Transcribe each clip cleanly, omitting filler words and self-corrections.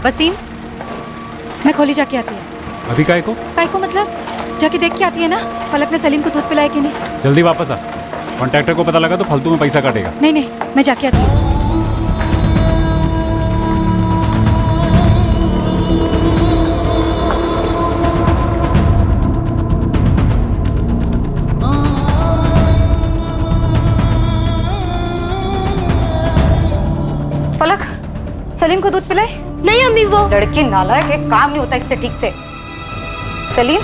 वसीम, मैं खोली जाके आती है। अभी काय को मतलब जाके देख के आती है ना, फलक ने सलीम को दूध पिलाया कि नहीं। जल्दी वापस आ, कॉन्ट्रैक्टर को पता लगा तो फालतू में पैसा काटेगा। नहीं नहीं, मैं जाके आती हूँ। फलक, सलीम को दूध पिलाए? नहीं अम्मी, वो लड़की नालायक, एक काम नहीं होता इससे ठीक से। सलीम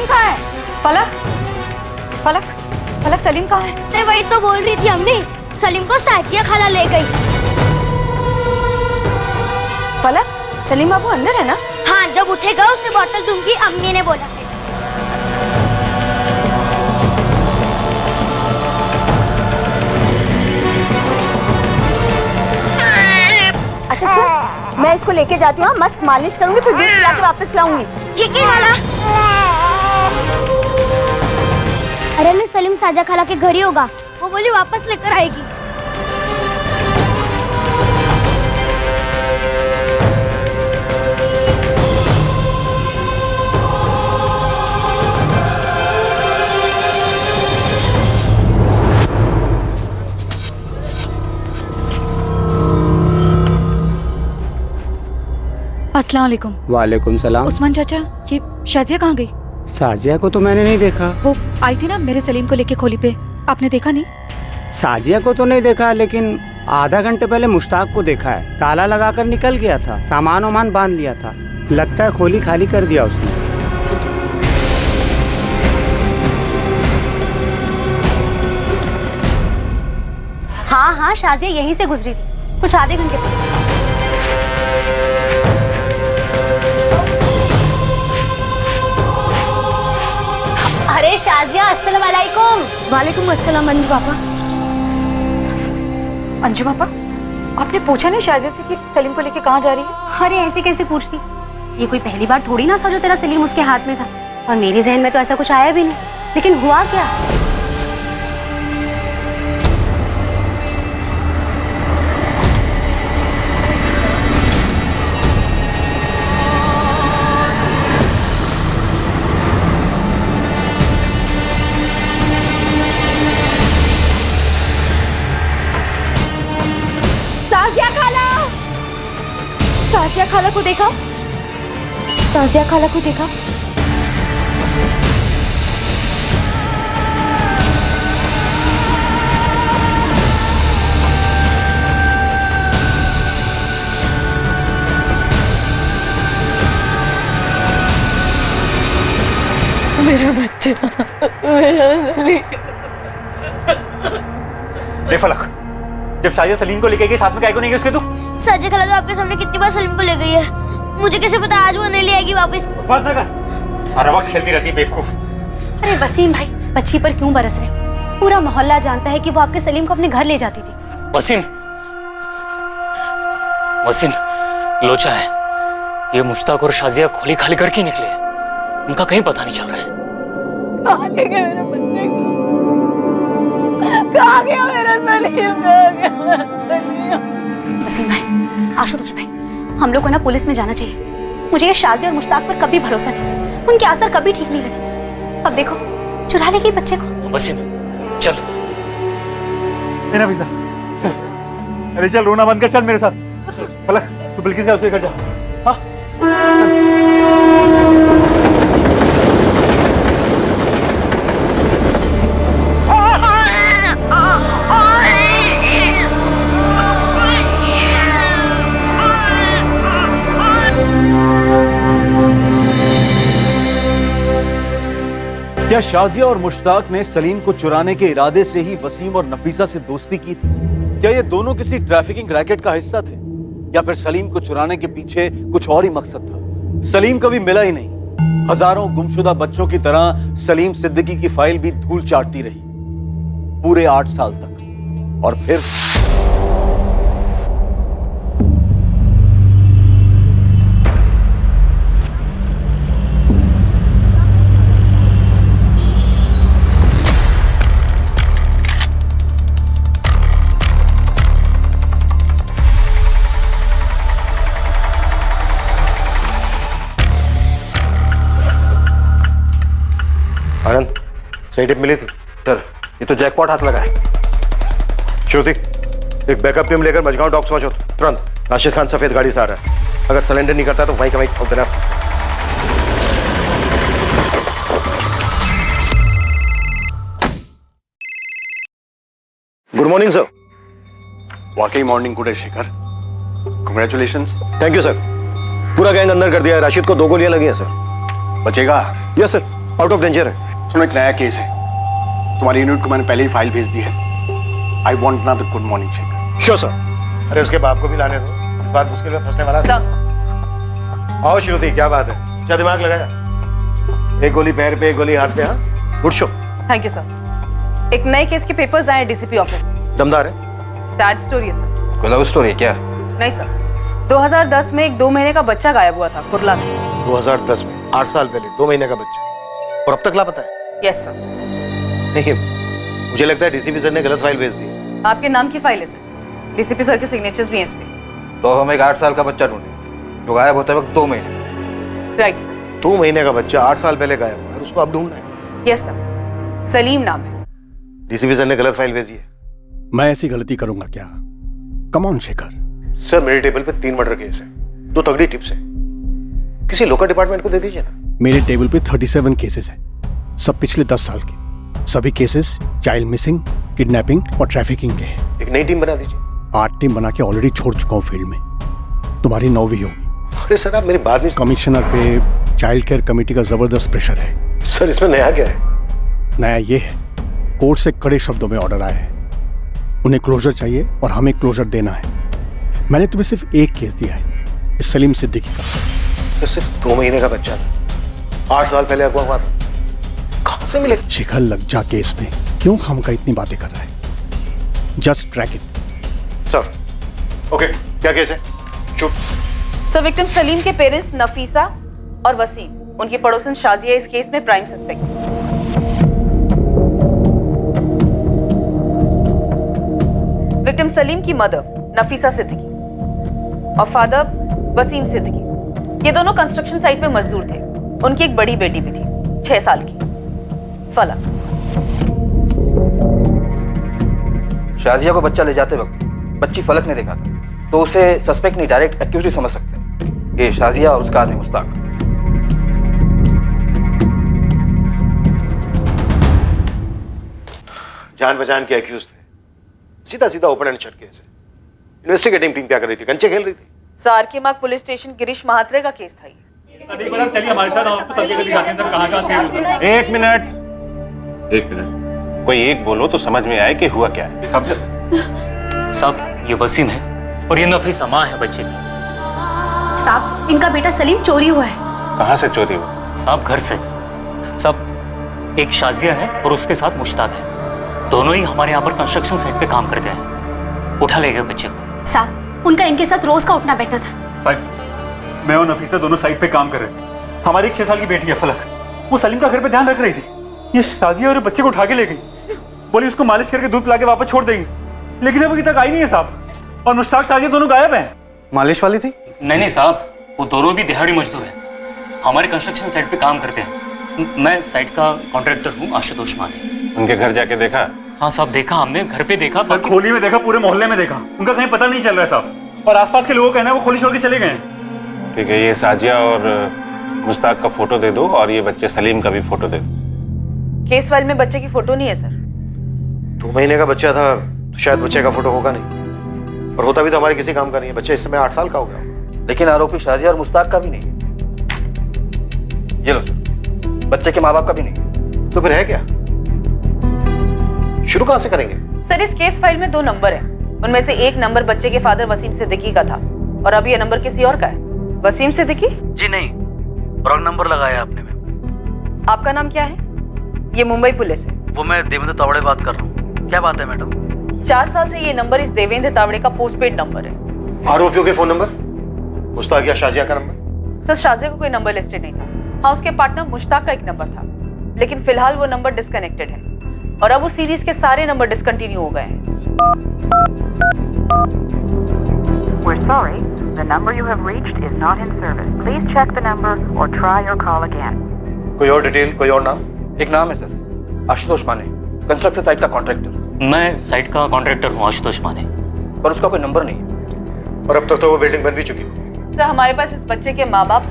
कहाँ है? फलक फलक फलक, सलीम कहाँ है? मैं वही तो बोल रही थी अम्मी, सलीम को साजिया खाला ले गई। फलक, सलीम बाबू अंदर है ना? हाँ, जब उठेगा उसे बोतल दूंगी, अम्मी ने बोला है। अच्छा सुन, मैं इसको लेके जाती हूँ, मस्त मालिश करूंगी, फिर दूध पिला के वापस लाऊंगी। ठीक है खाला। अरे मैं सलीम साजा खाला के घर ही होगा, वो बोली वापस लेकर आएगी। अस्सलाम वालेकुम। वालेकुम सलाम। उस्मान चाचा, ये शाजिया कहाँ गई? साजिया को तो मैंने नहीं देखा। वो आई थी ना मेरे सलीम को लेके खोली पे, आपने देखा नहीं? साजिया को तो नहीं देखा, लेकिन आधा घंटे पहले मुश्ताक को देखा है। ताला लगाकर निकल गया था, सामान वामान बांध लिया था। लगता है खोली खाली कर दिया उसने। हाँ हाँ, शाजिया यहीं से गुजरी थी कुछ आधे घंटे पहले। अरे शाजिया, अस्सलाम वालेकुम। वालेकुम अस्सलाम। अंजू पापा, अंजू पापा, आपने पूछा नहीं शाजिया से कि सलीम को लेके कहाँ जा रही है? अरे ऐसे कैसे पूछती, ये कोई पहली बार थोड़ी ना था जो तेरा सलीम उसके हाथ में था, और मेरे जहन में तो ऐसा कुछ आया भी नहीं। लेकिन हुआ क्या? साजिया खाला को देखा? साजिया खाला को देखा? मेरा बच्चा, मेरा सलीम। दे फलक, जब साजिया सलीम को लेके गई, साथ में काय को नहीं गई उसके? तू साजिया खाला तो आपके सामने कितनी बार सलीम को ले गई है, मुझे कैसे पता आज वो नहीं ले आएगी वापस? बस ना कर, सारा वक्त खेलती रहती है बेवकूफ। अरे वसीम भाई, बच्ची पर क्यों बरस रहे? पूरा मोहल्ला जानता है कि वो आपके सलीम को अपने घर ले जाती थी। वसीम, वसीम लोचा है, ये मुश्ताक और शाजिया खोली खाली करके निकले, उनका कहीं पता नहीं चल रहा है। कहाँ ले गए मेरे बच्चे को? कहाँ गया मेरा सलीम? वसीम भाई, आशुतोष भाई, हम लोग को ना पुलिस में जाना चाहिए। मुझे ये शाजिया और मुश्ताक पर कभी भरोसा नहीं, उनके असर कभी ठीक नहीं लगे। अब देखो, चुरा लेगी बच्चे को। वसीम चल। नफीसा, अरे चल, रोना बंद कर, चल मेरे साथ। फलक, तू बिल्किस का उसके घर जा। हाँ? क्या शाजिया और मुश्ताक ने सलीम को चुराने के इरादे से ही वसीम और नफीसा से दोस्ती की थी? क्या ये दोनों किसी ट्रैफिकिंग रैकेट का हिस्सा थे, या फिर सलीम को चुराने के पीछे कुछ और ही मकसद था? सलीम कभी मिला ही नहीं। हजारों गुमशुदा बच्चों की तरह सलीम सिद्दीकी की फाइल भी धूल चाटती रही पूरे 8 साल तक। और फिर सही टिप मिली थी सर ये तो जैकपॉट हाथ लगा है। श्रुति, एक बैकअप टीम लेकर मजगांव डॉक्स पहुंचो तुरंत। राशिद खान सफेद गाड़ी से आ रहा है, अगर सरेंडर नहीं करता तो वहीं का वहीं ठोक देना। Good morning sir. वाकई मॉर्निंग गुड है Shekhar, congratulations. Thank you sir. पूरा गैंग अंदर कर दिया है। राशिद को 2 गोलियां लगी हैं सर। बचेगा? Yes sir, out of danger है। सुनो, एक नया केस है, तुम्हारी यूनिट को मैंने पहले ही फाइल भेज दी है। I want now good morning Shekhar. Sure sir. अरे उसके बाप को भी लाने दो, इस बार मुश्किल में फंसने वाला है। आओ श्रुति, क्या बात है, क्या दिमाग लगाया? एक गोली पैर पे, एक गोली हाथ पे। हाँ, good show. Thank you sir. एक नए केस के पेपर्स आए डीसीपी ऑफिस। दमदार है। सैड स्टोरी है सर। कोई लव स्टोरी है क्या? नहीं सर, 2010 में एक 2 महीने का बच्चा गायब हुआ था कुरला से। 2010 में, 8 साल पहले 2 महीने का बच्चा, और अब तक लापता है? Yes sir. नहीं, मुझे लगता है डीसीपी सर ने गलत फाइल भेज दी। आपके नाम की फाइल है सर, डीसीपी सर के सिग्नेचर्स भी हैं इसमें। तो हम एक 8 साल का बच्चा ढूंढे जो गायब होते वक्त 2 महीने। Right sir. 2 महीने का बच्चा 8 साल पहले गायब हुआ है, उसको अब ढूंढना है। यस सर, सलीम नाम है। डीसीपी सर ने गलत फाइल भेजी है। मैं ऐसी गलती करूंगा क्या? Come on Shekhar. सर, मेरे टेबल पे 3 मर्डर केस है, 2 तगड़ी टिप्स है, किसी लोकल डिपार्टमेंट को दे दीजिए ना। मेरे टेबल पे 37 केसेस हैं, सब पिछले 10 साल के। सभी केसेस चाइल्ड मिसिंग, किडनैपिंग और ट्रैफिकिंग के हैं। एक नई टीम बना दीजिए। 8 टीम बना के ऑलरेडी छोड़ चुका हूँ फील्ड में, तुम्हारी 9वीं होगी। अरे सर, आप मेरी बात नहीं। कमिश्नर पे चाइल्ड केयर कमेटी का जबरदस्त प्रेशर है। सर, इसमें नया क्या है? नया ये है, कोर्ट से कड़े शब्दों में ऑर्डर आया है, उन्हें क्लोजर चाहिए और हमें क्लोजर देना है। मैंने तुम्हें सिर्फ एक केस दिया है, इस सलीम सिद्दीकी का। सर, सिर्फ 2 महीने का बच्चा था, 8 साल पहले अगवा हुआ था, कहां से मिले? शिखर लग जा केस में क्यों खामखा इतनी बातें कर रहा है? Just track it. Sir, okay, क्या केस है? चुप। सर, विक्टिम सलीम के पेरेंट्स नफीसा और वसीम, उनकी पड़ोसन शाजिया इस केस में प्राइम सस्पेक्ट। विक्टिम सलीम की मदर नफीसा सिद्दीकी और फादर वसीम सिद्दीकी, ये दोनों कंस्ट्रक्शन साइट पे मजदूर थे। उनकी एक बड़ी बेटी भी थी, 6 साल की, फलक। शाजिया को बच्चा ले जाते वक्त बच्ची फलक ने देखा था, तो उसे सस्पेक्ट नहीं डायरेक्ट एक्यूज ही समझ सकते हैं। ये शाजिया और उसका आदमी मुश्ताक। जान पहचान के एक्यूज थे, सीधा सीधा ओपन एंड शट केस है। इन्वेस्टिगेटिंग टीम क्या कर रही थी? कंचे खेल रही थी। सार के मार्ग पुलिस स्टेशन गिरीश महात्रे का केस था ये। चलिए हमारे साथ, आपको सब जगह दिखाते हैं सर, कहाँ-कहाँ से। एक मिनट, कोई एक बोलो तो समझ में आए कि हुआ क्या है। साहब, ये वसीम है और ये नफीसा माँ है बच्चे की। साहब, इनका बेटा सलीम चोरी हुआ है। कहाँ से चोरी हुआ? साहब, घर से। साहब, एक शाजिया है और उसके साथ मुश्ताक है, दोनों ही हमारे यहाँ पर कंस्ट्रक्शन साइट पे काम करते हैं। उठा ले गए बच्चे को। साहब, उनका इनके साथ रोज का उठना बैठना था। साहब, मैं और नफीसा दोनों साइट पे काम कर रहे थे। हमारी एक 6 साल की बेटी है फलक, वो सलीम का घर पे ध्यान रख रही थी। ये शाजिया और बच्चे को उठा के ले गई, बोली उसको मालिश करके दूध पिला के वापस छोड़ देगी, लेकिन अभी तक आई नहीं है साहब। और मुश्ताक शाजिया दोनों गायब हैं। मालिश वाली थी? नहीं साहब, वो दोनों भी दिहाड़ी मजदूर हैं, हमारे कंस्ट्रक्शन साइट पे काम करते हैं। मैं साइट का कॉन्ट्रैक्टर हूँ, आशुतोष माने। उनके घर जाके देखा? हाँ साहब, देखा हमने, घर पे देखा, खोली में देखा, पूरे मोहल्ले में देखा, उनका कहीं पता नहीं चल रहा है साहब। और आसपास के लोगों का कहना है वो खोली छोड़ के चले गए हैं। ठीक है, ये शाजिया और मुश्ताक का फोटो दे दो और ये बच्चे सलीम का भी फोटो दे दो। केस फाइल में बच्चे की फोटो नहीं है सर। 2 महीने का बच्चा था तो शायद बच्चे का फोटो होगा नहीं, और होता भी तो हमारे किसी काम का नहीं है। बच्चा इस समय 8 साल का हो गया। लेकिन आरोपी शाजिया और मुश्ताक का भी नहीं है। ये लो सर, बच्चे के माँ बाप का भी नहीं। तो फिर है क्या? शुरू कहां से करेंगे? सर, इस केस फाइल में 2 नंबर हैं, उनमें से एक नंबर बच्चे के फादर वसीम सिद्दीकी का था और अब ये नंबर किसी और का है। वसीम सिद्दीकी? जी नहीं, रॉन्ग नंबर लगाया आपने मैम। आपका नाम क्या है? ये मुंबई पुलिस है। वो मैं देवेंद्र तावड़े बात कर रहा हूँ। क्या बात है मैडम? 4 साल से ये नंबर इस देवेंद्र तावड़े का पोस्टपेड नंबर है। आरोपियों के फोन नंबर? मुश्ताक या शाजिया का नंबर? सर, शाजिया का कोई नंबर लिस्टेड नहीं था। हाँ, उसके पार्टनर मुश्ताक का एक नंबर था, लेकिन फिलहाल वो नंबर डिस्कनेक्टेड है और अब उस सीरीज के सारे नंबर डिसकंटिन्यू हो गए हैं। We're sorry, the number you have reached is not in service. Please check the number or try your call again. कोई और डिटेल, कोई और नाम? एक नाम है सर, आशुतोष माने, कंस्ट्रक्शन साइट का कॉन्ट्रैक्टर। मैं साइट का कॉन्ट्रैक्टर हूँ आशुतोष माने। पर उसका कोई नंबर नहीं है। और अब तक तो वो बिल्डिंग बन भी चुकी होगी। सर हमारे पास इस बच्चे के माँ बाप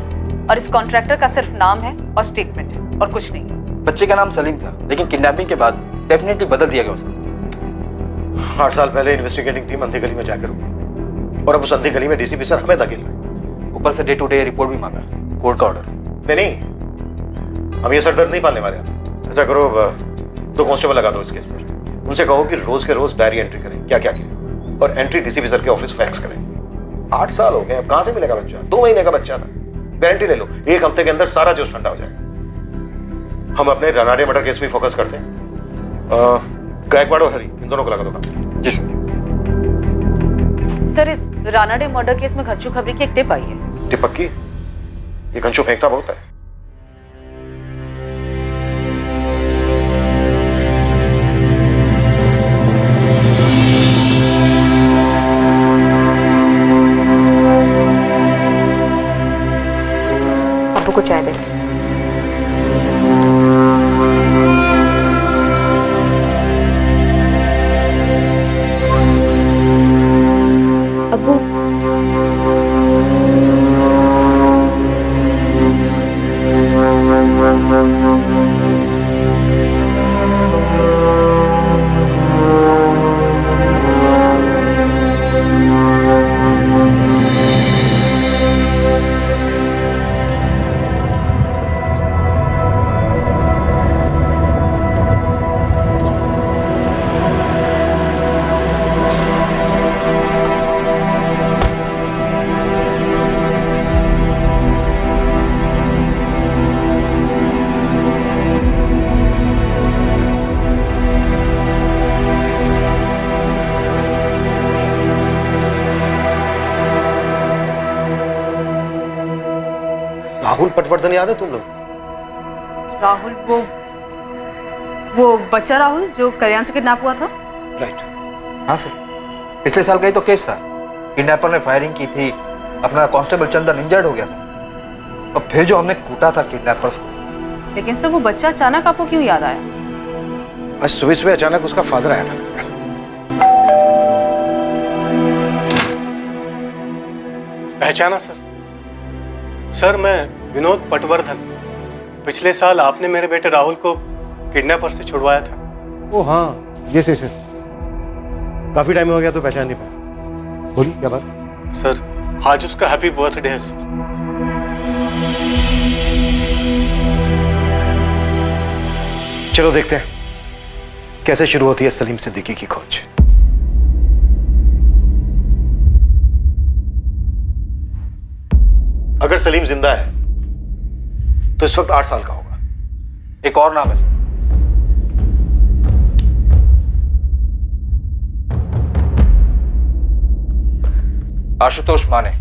और इस कॉन्ट्रैक्टर का सिर्फ नाम है और स्टेटमेंट है और कुछ नहीं है। बच्चे का नाम सलीम था, लेकिन किडनैपिंग के बाद डेफिनेटली बदल दिया गया उसे। 8 साल पहले इन्वेस्टिगेटिंग टीम अंधी गली में जाकर रुकी और अब उस अंधी गली में डीसीपी सर हमें धकेल रहे। ऊपर से डे टू डे रिपोर्ट भी मांगा, कोर्ट का ऑर्डर। नहीं, हम ये सरदर्द नहीं पालने वाले। ऐसा करो, 2 कांस्टेबल लगा दो इस केस पर। उनसे कहो कि रोज के रोज बैरी एंट्री करें, क्या क्या किया, और एंट्री डीसीपी सर के ऑफिस फैक्स करें। 8 साल हो गए, अब कहां से मिलेगा बच्चा? 2 महीने का बच्चा था। गारंटी ले लो 1 हफ्ते के अंदर सारा जोश ठंडा हो जाएगा। हम अपने रानाडे मर्डर केस में फोकस करते हैं। गायकवाड़ और हरी, इन दोनों को लगा दो काम। जी सर। सर इस रानाडे मर्डर केस में घच्चू खबरी की एक टिप आई है। टिप पक्की? ये कंचू फेंकता बहुत है। अब्बू को चाय दे। अब्बू राहुल पटवर्धन याद है तुम लोग? राहुल वो बच्चा राहुल जो कल्याण से किडनैप हुआ था? राइट। हाँ सर, पिछले साल का ही तो केस था। किडनैपर ने फायरिंग की थी, अपना कांस्टेबल चंदन इंजर्ड हो गया था, और फिर जो हमने कूटा था किडनैपर्स को। लेकिन सर वो बच्चा अचानक आपको क्यों याद आया? आज सुबह सुबह अचानक उसका फादर आया था। पहचाना सर? सर मैं विनोद पटवर्धन। पिछले साल आपने मेरे बेटे राहुल को किडनैपर से छुड़वाया था। ओ हाँ, यस यस यस। काफी टाइम हो गया तो पहचान नहीं पाया। बोलिए क्या बात? सर आज उसका हैप्पी बर्थडे है सर। चलो देखते हैं कैसे शुरू होती है सलीम सिद्दीकी की खोज। अगर सलीम जिंदा है तो इस वक्त 8 साल का होगा। एक और नाम है सर, आशुतोष माने,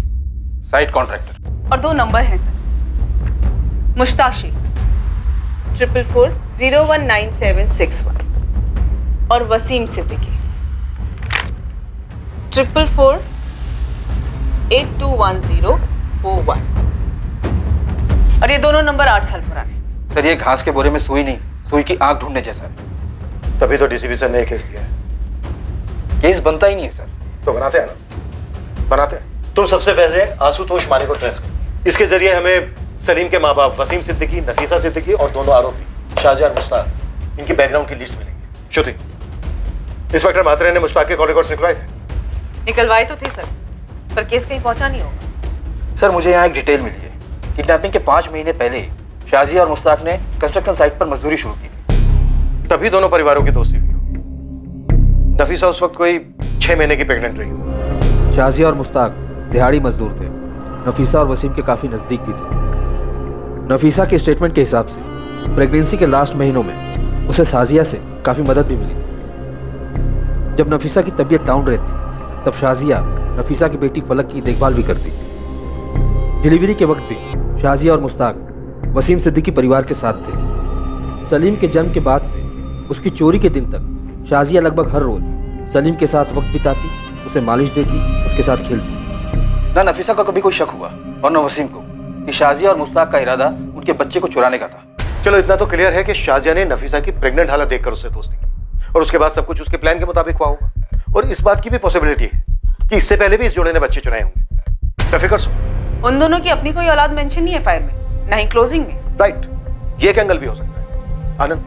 साइट कॉन्ट्रैक्टर। और 2 नंबर हैं सर, मुश्ताक शेख 444019761 और वसीम सिद्दीकी 444821041। और ये दोनों नंबर 8 साल पुराने। सर ये घास के बोरे में सुई नहीं, सुई की आंख ढूंढने जैसा है। तभी तो डीसीपी सर ने केस दिया है। केस बनता ही नहीं है सर। तो बनाते हैं ना, बनाते हैं। तुम सबसे पहले आशुतोष माने को ट्रेस करो। इसके जरिए हमें सलीम के माँ बाप वसीम सिद्दीकी, नफीसा सिद्दीकी और दोनों आरोपी शाहजहां और मुश्ताक, इनकी बैकग्राउंड की लिस्ट मिलेगी। श्रुति, इंस्पेक्टर मात्रे ने मुश्ताक के कॉल रिकॉर्ड्स निकलवाए थे? निकलवाए तो थे सर, पर केस कहीं पहुंचा नहीं होगा। सर मुझे यहाँ एक डिटेल मिली है। किडनैपिंग के 5 महीने पहले शाहजिया और मुश्ताक ने कंस्ट्रक्शन साइट पर मजदूरी शुरू की थी। तभी दोनों परिवारों की दोस्ती हुई होगी। नफीसा उस वक्त कोई 6 महीने की प्रेग्नेंट रही होगी। शाहजिया और मुश्ताक दिहाड़ी मजदूर थे। नफीसा और वसीम के काफ़ी नज़दीक भी थे। नफीसा के स्टेटमेंट के हिसाब से प्रेगनेंसी के लास्ट महीनों में उसे शाहजिया से काफ़ी मदद भी मिली। जब नफीसा की तबीयत डाउन रहती तब शाहजिया नफीसा की बेटी फलक की देखभाल भी करती। डिलीवरी के वक्त भी शाहजिया और मुश्ताक वसीम सिद्दीकी परिवार के साथ थे। सलीम के जन्म के बाद से उसकी चोरी के दिन तक शाहजिया लगभग हर रोज़ सलीम के साथ वक्त बिताती, उसे मालिश देती, उसके साथ खेलती। ना नफीसा का कभी कोई शक हुआ और न वसीम को कि शाहजिया और मुश्ताक का इरादा उनके बच्चे को चुराने का था। चलो इतना तो क्लियर है कि शाजिया ने नफीसा की प्रेग्नेंट हालत देखकर उससे दोस्ती की और उसके बाद सब कुछ उसके प्लान के मुताबिक हुआ होगा। और इस बात की भी पॉसिबिलिटी है कि इससे पहले भी इस जोड़े ने बच्चे चुराए होंगे। बेफिक्र सो। उन दोनों की अपनी कोई औलाद मेंशन नहीं है फाइल में, नहीं क्लोजिंग में। राइट, ये एक एंगल भी हो सकता है। आनंद,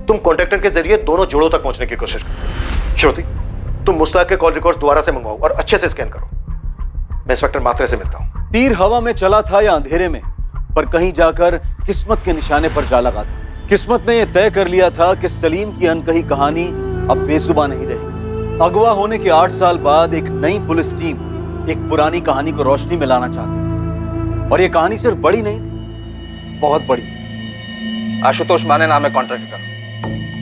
तुम कॉन्ट्रैक्टर के जरिए दोनों जोड़ों तक पहुंचने की कोशिश करो। श्रुति, तुम मुस्ताक के कॉल रिकॉर्ड्स दोबारा से मंगवाओ और अच्छे से स्कैन करो। मैं इंस्पेक्टर मात्रे से मिलता हूं। तीर हवा में चला था या अंधेरे में, पर कहीं जाकर किस्मत के निशाने पर जा लगा था। किस्मत ने यह तय कर लिया था कि सलीम की अनकही कहानी अब बेजुबां नहीं रहेगी। अगवा होने के 8 साल बाद एक नई पुलिस टीम एक पुरानी कहानी को रोशनी में लाना चाहती, और यह कहानी सिर्फ बड़ी नहीं थी, बहुत बड़ी। आशुतोष माने नाम है कॉन्ट्रैक्टर का,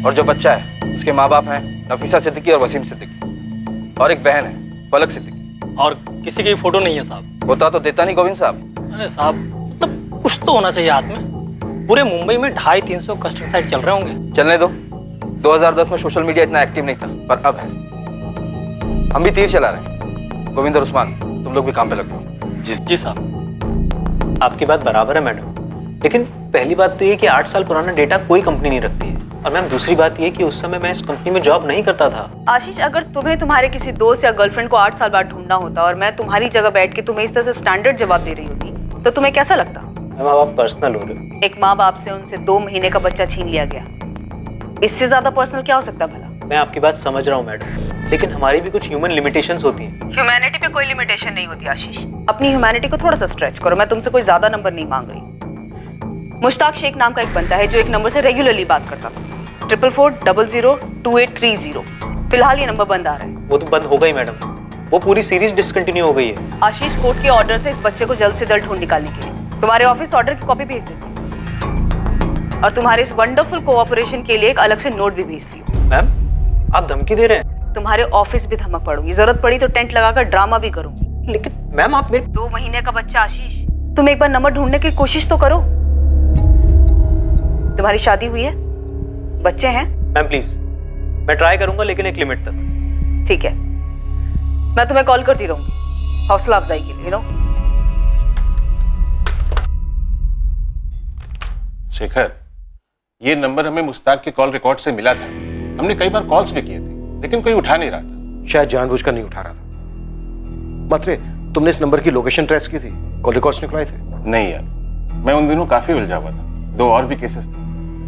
और जो बच्चा है उसके माँ बाप हैं नफीसा सिद्दीकी और वसीम सिद्दीकी, और एक बहन है फलक सिद्दीकी। और किसी की फोटो नहीं है साहब। होता तो देता नहीं गोविंद साहब। अरे साहब, मतलब कुछ तो होना चाहिए हाथ में। पूरे मुंबई में 250-300 कस्टम साइट चल रहे होंगे। चलने दो, 2010 में सोशल मीडिया इतना एक्टिव नहीं था, पर अब है। हम भी तीर चला रहे हैं। गोविंद और उस्मान, तुम लोग भी काम पे लग जाओ। जी साहब, आपकी बात बराबर है मैडम, लेकिन पहली बात तो ये कि 8 साल पुराना डेटा कोई कंपनी नहीं रखती है, और मैम दूसरी बात ये कि उस समय मैं इस कंपनी में जॉब नहीं करता था। आशीष, अगर तुम्हें तुम्हारे किसी दोस्त या गर्लफ्रेंड को 8 साल बाद ढूंढना होता और मैं तुम्हारी जगह बैठ के तुम्हें इस तरह से स्टैंडर्ड जवाब दे रही होती, तो तुम्हें कैसा लगता? मैम आप पर्सनल हो रहे हो। एक माँ बाप से उनसे 2 महीने का बच्चा छीन लिया गया, इससे ज्यादा पर्सनल क्या हो सकता है भला? मैं आपकी बात समझ रहा हूँ मैडम, लेकिन हमारी भी कुछ ह्यूमन लिमिटेशंस होती हैं। ह्यूमैनिटी पे कोई लिमिटेशन नहीं होती आशीष। अपनी ह्यूमैनिटी को थोड़ा सा स्ट्रेच करो। मैं तुमसे कोई ज्यादा नंबर नहीं मांग रही। मुश्ताक शेख नाम का एक बंदा है जो एक नंबर से रेगुलरली बात करता था, 44402830। फिलहाल ये नंबर बंद आ रहा है। वो तो बंद हो गई मैडम, वो पूरी सीरीज डिसकंटिन्यू हो गई है। आशीष, कोर्ट के ऑर्डर से इस बच्चे को जल्द से जल्द ढूंढ निकालने के लिए तुम्हारे ऑफिस ऑर्डर की कॉपी भेज देती हूँ, और तुम्हारे इस वंडरफुल कोऑपरेशन के लिए एक अलग से नोट भी भेजती हूँ। मैम, आप धमकी दे रहे हैं? तुम्हारे ऑफिस भी धमक पड़ूंगी, जरूरत पड़ी तो टेंट लगाकर ड्रामा भी करूंगी। लेकिन मैम आप मेरे 2 महीने का बच्चा आशीष, तुम एक बार नंबर ढूंढने की कोशिश तो करो। तुम्हारी शादी हुई है, बच्चे हैं? मैम प्लीज, मैं ट्राई करूंगा, लेकिन एक लिमिट तक। ठीक है, मैं तुम्हें कॉल करती रहूंगी हौसला अफजाई के लिए। शेखर, ये नंबर हमें मुश्ताक के कॉल रिकॉर्ड से मिला था। हमने कई बार कॉल्स भी किए थे, लेकिन कोई उठा नहीं रहा था। शायद जानबूझकर नहीं उठा रहा था। मात्रे, तुमने इस नंबर की लोकेशन ट्रेस की थी, कॉल रिकॉर्ड्स निकलवाए थे? नहीं यार, मैं उन दिनों काफी उलझा हुआ था। 2 और भी केसेस थे,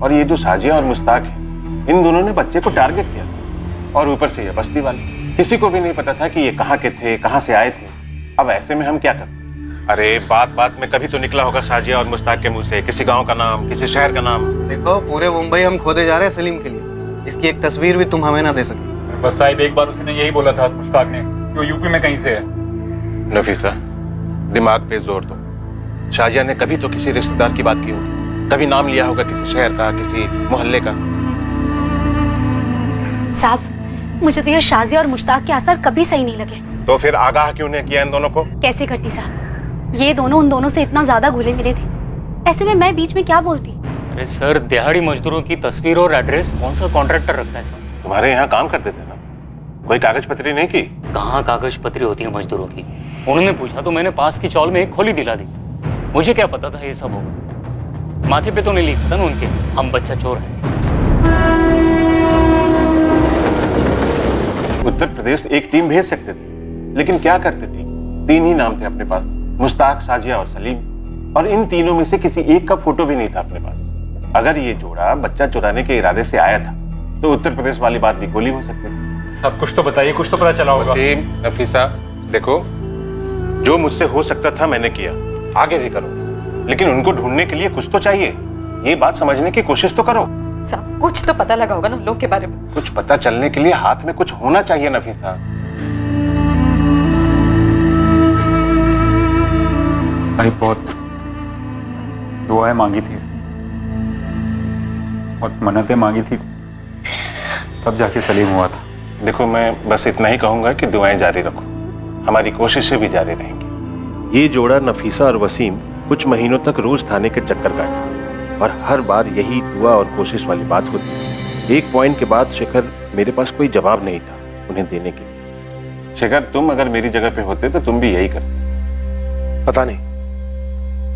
और ये जो शाजिया और मुश्ताक है, इन दोनों ने बच्चे को टारगेट किया था, और ऊपर से ये बस्ती वाले। किसी को भी नहीं पता था कि ये कहाँ के थे, कहाँ से आए थे। अब ऐसे में हम क्या करते? अरे बात बात में कभी तो निकला होगा शाजिया और मुश्ताक के मुंह से किसी गांव का नाम, किसी शहर का नाम। देखो, पूरे मुंबई हम खोदे जा रहे हैं सलीम के लिए, जिसकी एक तस्वीर भी तुम हमें ना दे सके। बस साहिब, एक बार उसने यही बोला था मुश्ताक ने कि वो यूपी में कहीं से है। नफीसा, दिमाग पे जोर दो। शाजिया ने कभी तो किसी रिश्तेदार की बात की होगी, कभी नाम लिया होगा किसी शहर का, किसी मोहल्ले का। साहब, मुझे तो ये शाजिया और मुश्ताक के आसार कभी सही नहीं लगे। तो फिर आगाह क्यों नहीं किया इन दोनों को? कैसे करती साहब, ये दोनों उन दोनों से इतना ज्यादा घुले मिले थे, ऐसे में मैं बीच में क्या बोलती? अरे सर, दिहाड़ी मजदूरों की तस्वीर और एड्रेस कौन सा कॉन्ट्रैक्टर रखता है सर? तुम्हारे यहाँ काम करते थे ना, कोई कागज पत्री नहीं की? कहाँ कागज पत्री होती है मजदूरों की? उन्होंने पूछा तो मैंने पास की चौल में एक खोली दिला दी। मुझे क्या पता था ये सब होगा। माथे पे तो नहीं लिखा था ना उनके, हम बच्चा चोर हैं। उत्तर प्रदेश एक टीम भेज सकते थे, लेकिन क्या करते टीम? 3 ही नाम थे अपने पास, मुश्ताक, शाजिया और सलीम, और इन तीनों में से किसी एक का फोटो भी नहीं था अपने पास। अगर ये जोड़ा बच्चा चुराने के इरादे से आया था, तो उत्तर प्रदेश वाली बात भी गोली हो सकती थी। सब कुछ तो बताइए, कुछ तो पता चला होगा। वसीम, नफीसा, देखो, जो मुझसे हो सकता था मैंने किया, आगे भी करूंगा, लेकिन उनको ढूंढने के लिए कुछ तो चाहिए। ये बात समझने की कोशिश तो करो। सब कुछ तो पता लगा होगा ना लोग के बारे में। कुछ पता चलने के लिए हाथ में कुछ होना चाहिए नफीसा। भाई बहुत दुआएं मांगी थी और मन्नतें मांगी थी, तब जाके सलीम हुआ था। देखो, मैं बस इतना ही कहूंगा कि दुआएं जारी रखो, हमारी कोशिशें भी जारी रहेंगी। ये जोड़ा नफीसा और वसीम कुछ महीनों तक रोज थाने के चक्कर काटे, और हर बार यही दुआ और कोशिश वाली बात होती। एक पॉइंट के बाद शेखर, मेरे पास कोई जवाब नहीं था उन्हें देने के लिए। शेखर, तुम अगर मेरी जगह पे होते तो तुम भी यही करते। पता नहीं,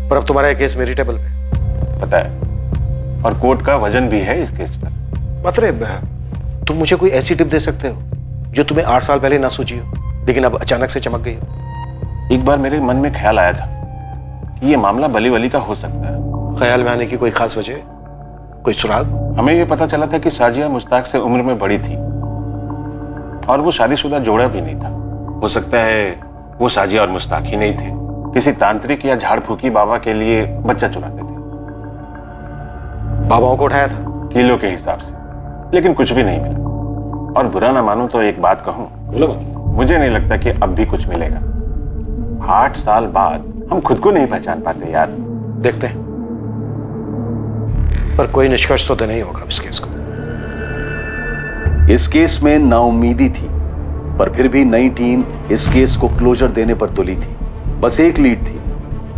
पर अब तुम्हारा केस मेरी टेबल पे। पता है, और कोर्ट का वजन भी है इस केस पर। मतलब तुम मुझे कोई ऐसी टिप दे सकते हो जो तुम्हें 8 साल पहले ना सूझी हो लेकिन अब अचानक से चमक गई हो? एक बार मेरे मन में ख्याल आया था कि ये मामला बली वली का हो सकता है। ख्याल में आने की कोई खास वजह, कोई सुराग? हमें ये पता चला था कि साजिया मुश्ताक से उम्र में बड़ी थी और वो शादीशुदा जोड़ा भी नहीं था। हो सकता है वो साजिया और मुश्ताक ही नहीं थे, किसी तांत्रिक या झाड़ फूकी बाबा के लिए बच्चा चुराते थे। बाबाओं को उठाया था किलो के हिसाब से, लेकिन कुछ भी नहीं मिला। और बुरा ना मानूं तो एक बात कहूं, मुझे नहीं लगता कि अब भी कुछ मिलेगा। 8 साल बाद हम खुद को नहीं पहचान पाते यार। देखते हैं, पर कोई निष्कर्ष तो नहीं होगा इस केस को। इस केस में नाउम्मीदी थी, पर फिर भी नई टीम इस केस को क्लोजर देने पर तुली थी। बस एक लीड थी,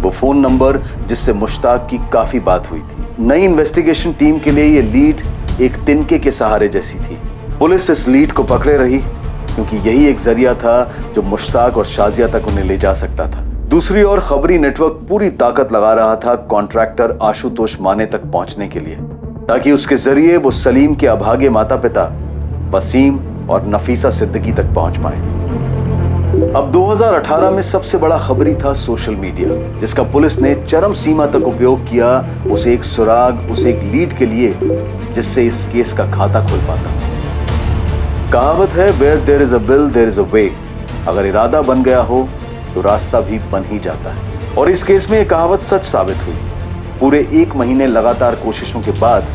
वो फोन नंबर जिससे मुश्ताक की काफी बात हुई थी। नई इन्वेस्टिगेशन टीम के लिए ये लीड एक तिनके के सहारे जैसी थी। पुलिस इस लीड को पकड़े रही क्योंकि यही एक जरिया था जो मुश्ताक और शाजिया तक उन्हें ले जा सकता था। दूसरी ओर खबरी नेटवर्क पूरी ताकत लगा रहा था कॉन्ट्रैक्टर आशुतोष माने तक पहुंचने के लिए, ताकि उसके जरिए वो सलीम के अभागे माता पिता वसीम और नफीसा सिद्दीकी तक पहुंच पाए। अब 2018 में सबसे बड़ा खबरी था सोशल मीडिया, जिसका पुलिस ने चरम सीमा तक उपयोग किया उसे एक सुराग, उसे एक लीड के लिए जिससे इस केस का खाता खुल पाता। कहावत है, where there is a will there is a way. अगर इरादा बन गया हो तो रास्ता भी बन ही जाता है। और इस केस में यह कहावत सच साबित हुई। पूरे 1 महीने लगातार कोशिशों के बाद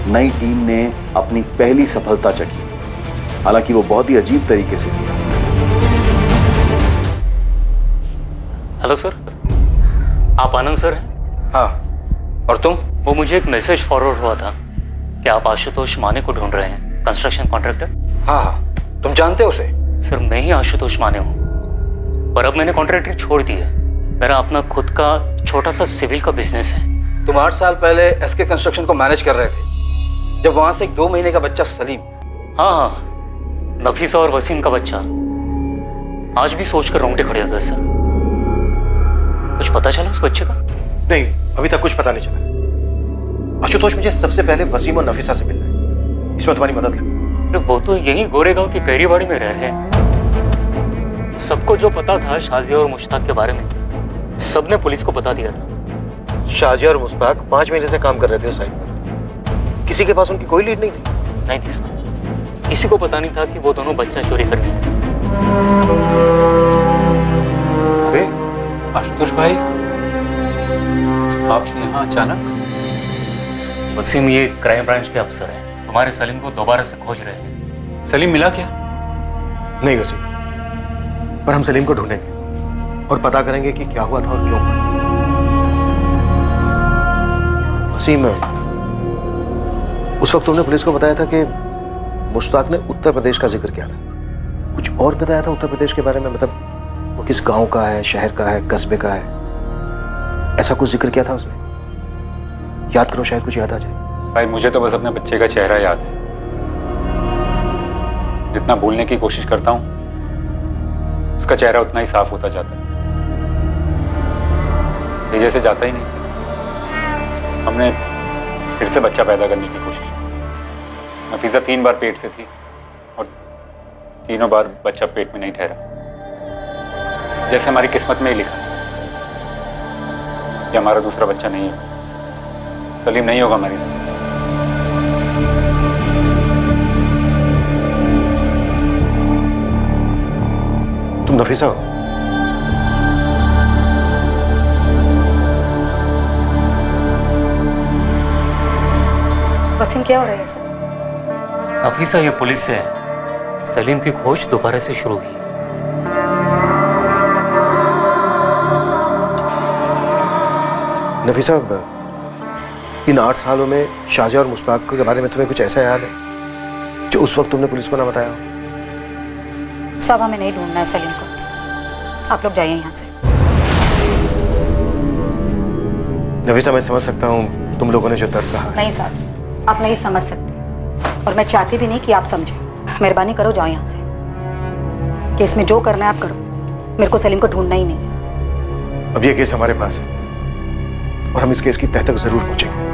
नई टीम ने अपनी पहली सफलता चखी, हालांकि वो बहुत ही अजीब तरीके से किया। हेलो सर, आप आनंद सर हैं? हाँ, और तुम? वो मुझे एक मैसेज फॉरवर्ड हुआ था कि आप आशुतोष माने को ढूंढ रहे हैं, कंस्ट्रक्शन कॉन्ट्रैक्टर। हाँ हाँ, तुम जानते हो उसे? सर मैं ही आशुतोष माने हूँ, पर अब मैंने कॉन्ट्रैक्टर छोड़ दी है। मेरा अपना खुद का छोटा सा सिविल का बिजनेस है। तुम 8 साल पहले एसके कंस्ट्रक्शन को मैनेज कर रहे थे, जब वहां से एक 2 महीने का बच्चा सलीम। हाँ हाँ, नफीसा और वसीम का बच्चा। आज भी सोचकर रोंगटे खड़े होते हैं सर। कुछ पता चला उस बच्चे का? नहीं, अभी तक कुछ पता नहीं चला। आशुतोष, मुझे सबसे पहले वसीम और नफीसा से मिलना है, इसमें तुम्हारी मदद लगे। वो तो यही गोरेगांव की कैरीबाड़ी में रह रहे हैं। सबको जो पता था शाजिया और मुश्ताक के बारे में, सबने पुलिस को बता दिया था। शाजिया और मुश्ताक 5 महीने से काम कर रहे थे उस साइट पर। किसी के पास उनकी कोई लीड नहीं थी? नहीं थी सर, किसी को पता नहीं था कि वो दोनों बच्चा चोरी करने। अरे आशुतोष भाई, आप यहाँ अचानक? वसीम ये क्राइम ब्रांच के अफसर हैं, हमारे सलीम को दोबारा से खोज रहे हैं। सलीम मिला क्या? नहीं वसीम, पर हम सलीम को ढूंढेंगे और पता करेंगे कि क्या हुआ था और क्यों हुआ। वसीम, उस वक्त तुमने पुलिस को बताया था कि मुश्ताक ने उत्तर प्रदेश का जिक्र किया था। कुछ और बताया था उत्तर प्रदेश के बारे में? मतलब वो किस गांव का है, शहर का है, कस्बे का है, ऐसा कुछ जिक्र किया था उसने? याद करो, शायद कुछ याद आ जाए। भाई मुझे तो बस अपने बच्चे का चेहरा याद है। जितना भूलने की कोशिश करता हूँ उसका चेहरा उतना ही साफ होता जाता है। ये जैसे जाता ही नहीं। हमने फिर से बच्चा पैदा करने की कोशिश की। नफीसा 3 बार पेट से थी और तीनों बार बच्चा पेट में नहीं ठहरा। जैसे हमारी किस्मत में ही लिखा है कि हमारा दूसरा बच्चा नहीं है। सलीम नहीं होगा हमारी जिंदगी। तुम नफीसा हो? वसीम, क्या हो रहा है सर? नफीसा, ये पुलिस से सलीम की खोज दोबारा से शुरू हुई। नफीसा, इन 8 सालों में शाजिया और मुश्ताक के बारे में तुम्हें कुछ ऐसा याद है जो उस वक्त तुमने पुलिस को ना बताया हो? सब हमें नहीं ढूंढना है सलीम को, आप लोग जाइए यहाँ से। नफीसा, मैं समझ सकता हूँ तुम लोगों ने जो दर्द सहा है। नहीं साहब, आप नहीं समझ सकते और मैं चाहती भी नहीं कि आप समझें। मेहरबानी करो, जाओ यहाँ से। केस में जो करना है आप करो, मेरे को सलीम को ढूंढना ही नहीं है। अब ये केस हमारे पास है और हम इस केस की तह तक जरूर पहुंचेंगे।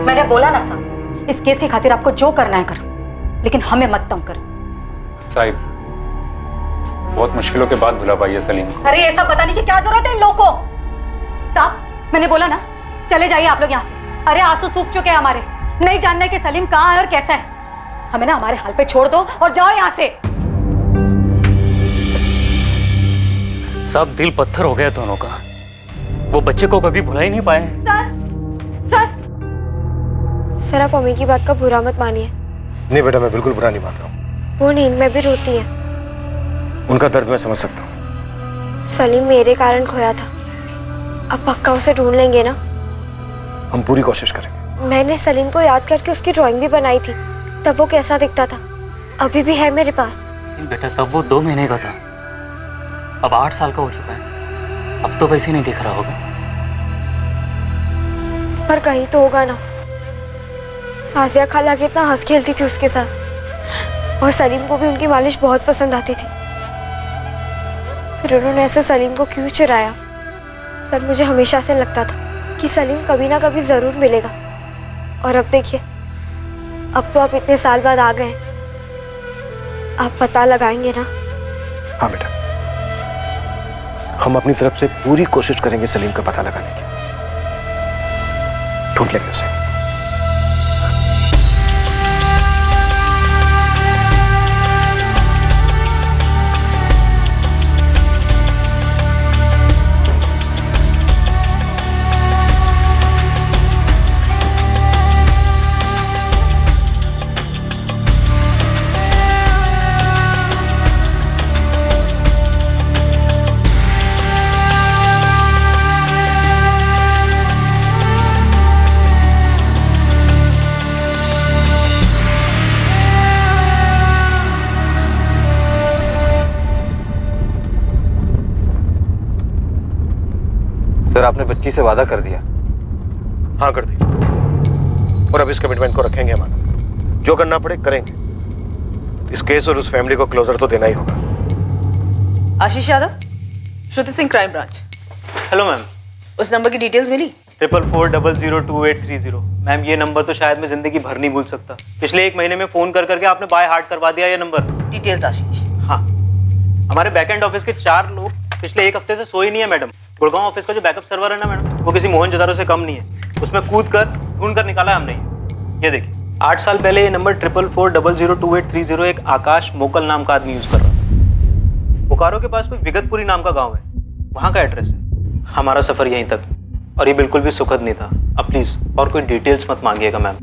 मैंने बोला ना साहब, इस केस की खातिर आपको जो करना है करो, लेकिन हमें मत तंग करो। साहिब, बहुत मुश्किलों के बाद बुला पाई है सलीम को। अरे ये सब बताने की क्या जरूरत है इन लोगों को? साहब मैंने बोला ना, चले जाइए आप लोग यहाँ से। अरे आंसू सूख चुके हैं हमारे, नहीं जानने कि सलीम कहाँ है और कैसा है। हमें ना हमारे हाल पे छोड़ दो और जाओ यहाँ से। सब दिल पत्थर हो गया दोनों का। वो बच्चे को कभी भुला ही नहीं पाए। सर आप मम्मी की बात का बुरा मत मानिए। नहीं बेटा, मैं बिल्कुल बुरा नहीं मान रहा हूँ। वो नींद में भी रोती है। उनका दर्द मैं समझ सकता हूँ। सलीम मेरे कारण खोया था, अब पक्का उसे ढूंढ लेंगे ना? हम पूरी कोशिश करेंगे। मैंने सलीम को याद करके उसकी ड्राइंग भी बनाई थी, तब वो कैसा दिखता था, अभी भी है मेरे पास। बेटा तब वो 2 महीने का था, अब 8 साल का हो चुका है। अब तो वैसे नहीं दिख रहा होगा। पर कहीं तो होगा ना। साजिया खाला कितना हंस खेलती थी उसके साथ, और सलीम को भी उनकी मालिश बहुत पसंद आती थी। फिर उन्होंने ऐसे सलीम को क्यों चुराया? सर मुझे हमेशा से लगता था कि सलीम कभी ना कभी जरूर मिलेगा, और अब देखिए, अब तो आप इतने साल बाद आ गए, आप पता लगाएंगे ना? हाँ बेटा, हम अपनी तरफ से पूरी कोशिश करेंगे सलीम का पता लगाने की। ढूंढ लेंगे उसे। सर आपने बच्ची से वादा कर दिया? हाँ कर दिया, और अब इस कमिटमेंट को रखेंगे हमारा। जो करना पड़े करेंगे। इस केस और उस फैमिली को क्लोजर तो देना ही होगा। Ashish Yadav, Shruti Singh, crime branch. Hello ma'am. उस नंबर की डिटेल्स मिली? 44402830। मैम ये नंबर तो शायद मैं जिंदगी भर नहीं भूल सकता। पिछले 1 महीने में फोन कर करके आपने बाय हार्ट करवा दिया ये नंबर। डिटेल्स आशीष। हाँ, हमारे बैकएंड ऑफिस के 4 लोग पिछले 1 हफ्ते से सोए नहीं है मैडम। गुड़गांव ऑफिस का जो बैकअप सर्वर है ना मैडम, वो किसी मोहनजोदारो से कम नहीं है। उसमें कूद कर ढूंढ कर निकाला है हमने। ये देखिए, 8 साल पहले ये नंबर 44402830 एक आकाश मोकल नाम का आदमी यूज कर रहा था। बोकारो के पास कोई विगतपुरी नाम का गाँव है, वहाँ का एड्रेस है। हमारा सफर यहीं तक, और ये बिल्कुल भी सुखद नहीं था। अब प्लीज और कोई डिटेल्स मत मांगिएगा मैम।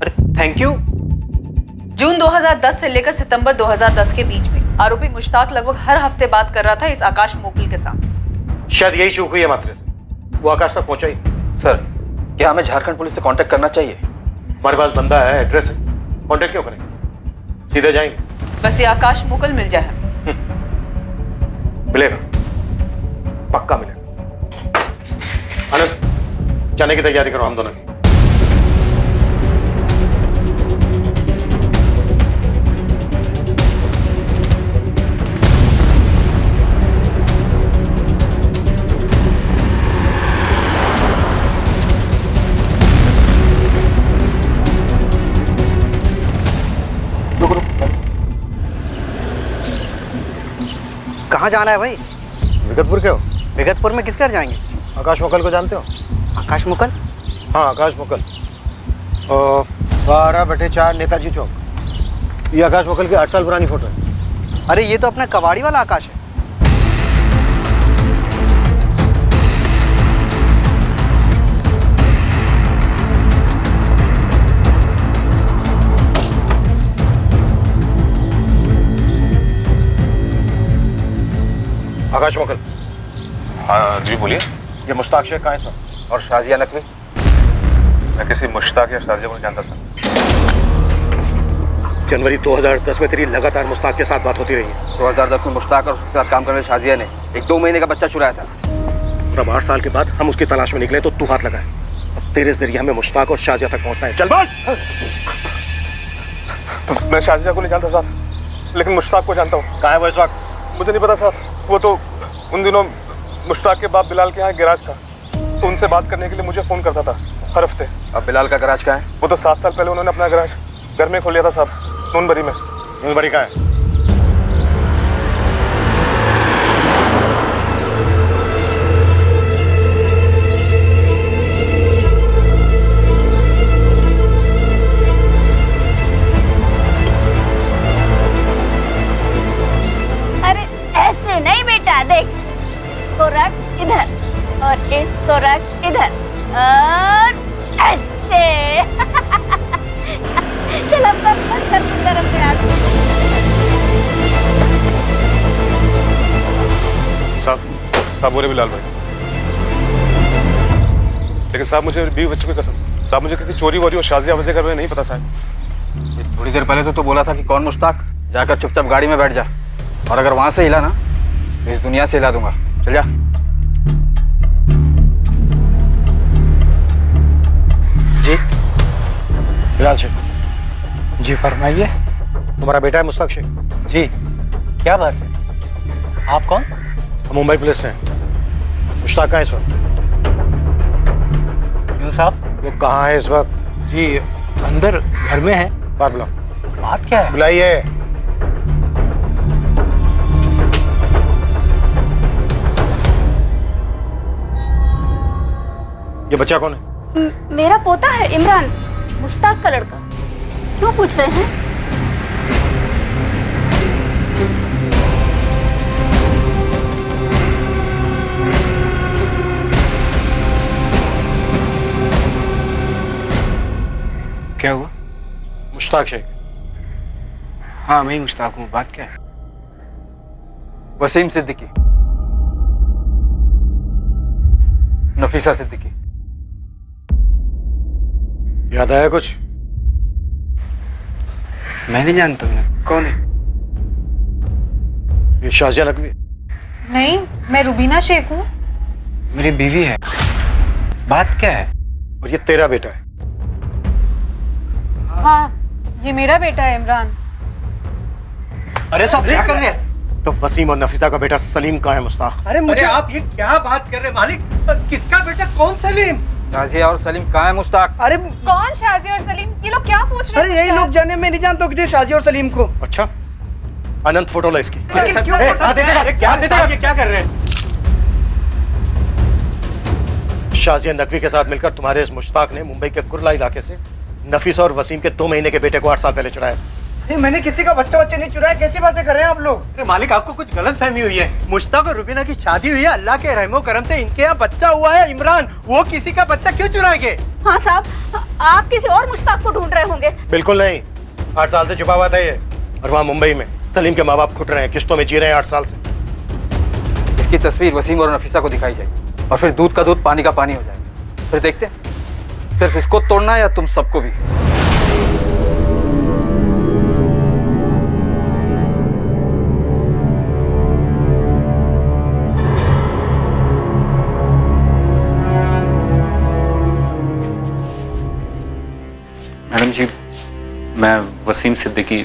अरे थैंक यू। जून 2010 से लेकर सितंबर 2010 के बीच में आरोपी मुश्ताक लगभग हर हफ्ते बात कर रहा था इस आकाश मोकल के साथ। शायद यही चूक हुई है मात्रे से, वो आकाश तक पहुंचा ही। सर क्या हमें झारखंड पुलिस से कांटेक्ट करना चाहिए? हमारे पास बंदा है, एड्रेस है, कांटेक्ट क्यों करेंगे, सीधे जाएंगे। बस ये आकाश मोकल मिल जाए। मिलेगा, पक्का मिलेगा। आनंद, जाने की तैयारी करो हम दोनों की। कहाँ जाना है भाई? विगतपुर के हो? विगतपुर में किस घर जाएंगे? आकाश मोकल को जानते हो? आकाश मुकल? हाँ आकाश मोकल, 12/4 नेताजी चौक। ये आकाश मोकल की 8 साल पुरानी फोटो है। अरे ये तो अपना कबाड़ी वाला आकाश है। आकाश मोकल। हाँ जी बोलिए। ये मुश्ताक शेख कहाँ है सर? और शाजिया नकवी? मैं किसी मुश्ताक या शाजिया को जानता था। जनवरी 2010 में तेरी लगातार मुश्ताक के साथ बात होती रही है। 2010 में मुश्ताक और उसके साथ काम करने वाली शाजिया ने एक 2 महीने का बच्चा चुराया था, और अब 8 साल के बाद हम उसकी तलाश में निकले तो तू हाथ लगाए। अब तेरे जरिए हमें मुश्ताक और शाजिया तक पहुंचना है। चल बात। मैं शाजिया को नहीं जानता साहब, लेकिन मुश्ताक को जानता हूँ। कहाँ है वो इस वक्त? मुझे नहीं पता साहब, वो तो उन दिनों मुश्ताक के बाप बिलाल के यहाँ गैराज था, तो उनसे बात करने के लिए मुझे फोन करता था। हर हफ्ते। अब बिलाल का गराज कहाँ है? वो तो 7 साल पहले उन्होंने अपना गराज घर में खोल लिया था साहब, नूनबरी में। नूनबरी कहाँ है? अरे ऐसे नहीं बेटा, देख इसको रख इधर और इसको रख इधर और ऐसे। चल अब कर तरफ से आ। साहब बोले बिलाल भाई, लेकिन साहब मुझे बीवी बच्चों की कसम, साहब मुझे किसी चोरी वोरी और शाजिया वजह कर नहीं पता साहब। थोड़ी देर पहले तो बोला था कि कौन मुश्ताक, जाकर चुपचाप गाड़ी में बैठ जा, और अगर वहां से हिला ना तो इस दुनिया से हिला दूंगा। चल जा। जी बिलाल शेख। जी फरमाइए। तुम्हारा बेटा है मुश्ताक शेख? जी, क्या बात है? आप कौन? हम मुंबई पुलिस से हैं। मुश्ताक कहाँ है इस वक्त? क्यों साहब? वो कहाँ है इस वक्त? जी अंदर घर में है। बाहर बुलाओ। बात क्या है? बुलाइए। ये बच्चा कौन है? मेरा पोता है इमरान, मुश्ताक का लड़का। क्यों पूछ रहे हैं? क्या हुआ? मुश्ताक शेख। हाँ मैं ही मुश्ताक हूँ। बात क्या है? वसीम सिद्दीकी, नफीसा सिद्दीकी। याद आया कुछ? मैं नहीं जानता हूँ। कौन है? ये शाजिया नकवी। नहीं, मैं रुबीना शेख हूँ। मेरी बीवी है। बात क्या है? और ये तेरा बेटा है? हाँ, ये मेरा बेटा है इमरान। अरे साहब क्या कर रहे हैं? तो वसीम और नफीसा का बेटा सलीम कहाँ है मुश्ताक? अरे मुझे आप ये क्या बात कर रहे हैं मालिक? किसका बेटा? कौन सलीम? शाजिया और सलीम कहाँ है मुश्ताक? अरे कौन शाजी और सलीम? ये लोग क्या पूछ रहे हैं? अरे यही लोग जाने, मैं नहीं जानता कि शाजी और सलीम को। अच्छा, अनंत फोटो ला इसकी। क्या कर रहे हैं? शाजिया नकवी के साथ मिलकर तुम्हारे इस मुश्ताक ने मुंबई के कुर्ला इलाके से नफीसा और वसीम के 2 महीने के बेटे को 8 साल पहले चुराया। मैंने किसी का बच्चा नहीं चुराया। कैसी बातें कर रहे हैं आप लोग? अरे मालिक आपको कुछ गलत फहमी हुई है। मुश्ताक और रुबीना की शादी हुई है, अल्लाह के रहमो करम से इनके यहाँ बच्चा हुआ है इमरान। वो किसी का बच्चा क्यों चुराएंगे? हाँ साहब, आप किसी और मुश्ताक को ढूंढ रहे होंगे। बिल्कुल नहीं, 8 साल से छुपा हुआ था ये। और वहाँ मुंबई में सलीम के माँ बाप घुट रहे हैं, किश्तों में जी रहे हैं 8 साल से। इसकी तस्वीर वसीम और नफीसा को दिखाई जाएगी और फिर दूध का दूध पानी का पानी हो जाएगा। फिर देखते हैं सिर्फ इसको तोड़ना या तुम सबको भी। मैडम जी, मैं वसीम सिद्दीकी।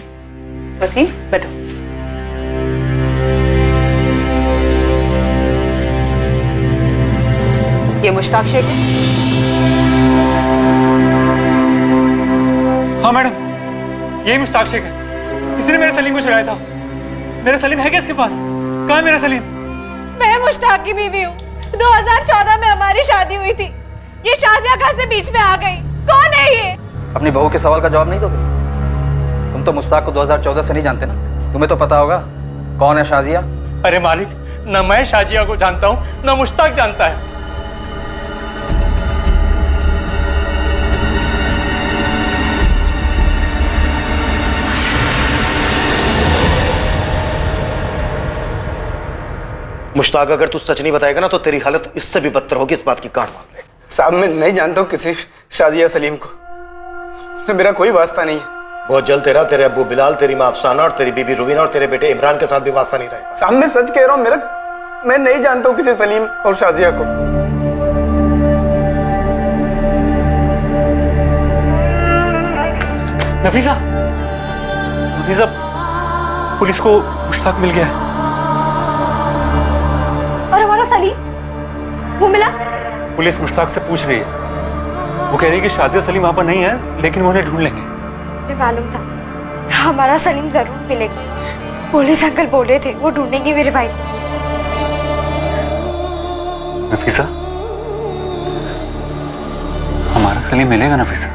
वसीम बैठो। ये मुश्ताक शेख है? हाँ मैडम, यही मुश्ताक शेख है। इसने मेरे सलीम को चुराया था। मेरा सलीम है क्या इसके पास? कहाँ है मेरा सलीम? मैं मुश्ताक की बीवी हूँ। 2014 में हमारी शादी हुई थी। ये शाजिया कहाँ से बीच में आ गई? कौन है ये? अपनी बहू के सवाल का जवाब नहीं दोगे? तुम तो मुश्ताक को 2014 से नहीं जानते ना। तुम्हें तो पता होगा कौन है शाजिया। अरे मालिक, न मैं शाजिया को जानता हूँ न मुश्ताक जानता है। मुश्ताक, अगर तू सच नहीं बताएगा ना तो तेरी हालत इससे भी बदतर होगी, इस बात की गांठ बांध ले। साहब मैं नहीं जानता हूँ किसी शाजिया सलीम को, तो मेरा कोई वास्ता नहीं है। बहुत जल्द तेरा, तेरे अब्बू बिलाल, तेरी माँ अफसाना और तेरी बीबी रुबीना और तेरे बेटे इमरान के साथ भी वास्ता नहीं रहेगा। साहब मैं सच कह रहा हूँ, मैं नहीं जानता हूँ किसी सलीम और शाजिया को। नफीसा, नफीसा, पुलिस को मुश्ताक मिल गया है। और हमारा सलीम वो मिला? पुलिस मुश्ताक से पूछ रही है। वो कह रही है कि शाजिया सलीम वहां पर नहीं है, लेकिन वो उन्हें ढूंढ लेंगे। मुझे मालूम था हमारा सलीम जरूर मिलेगा। पुलिस अंकल बोले थे वो ढूंढेंगे मेरे भाई को। नफीसा, हमारा सलीम मिलेगा नफीसा,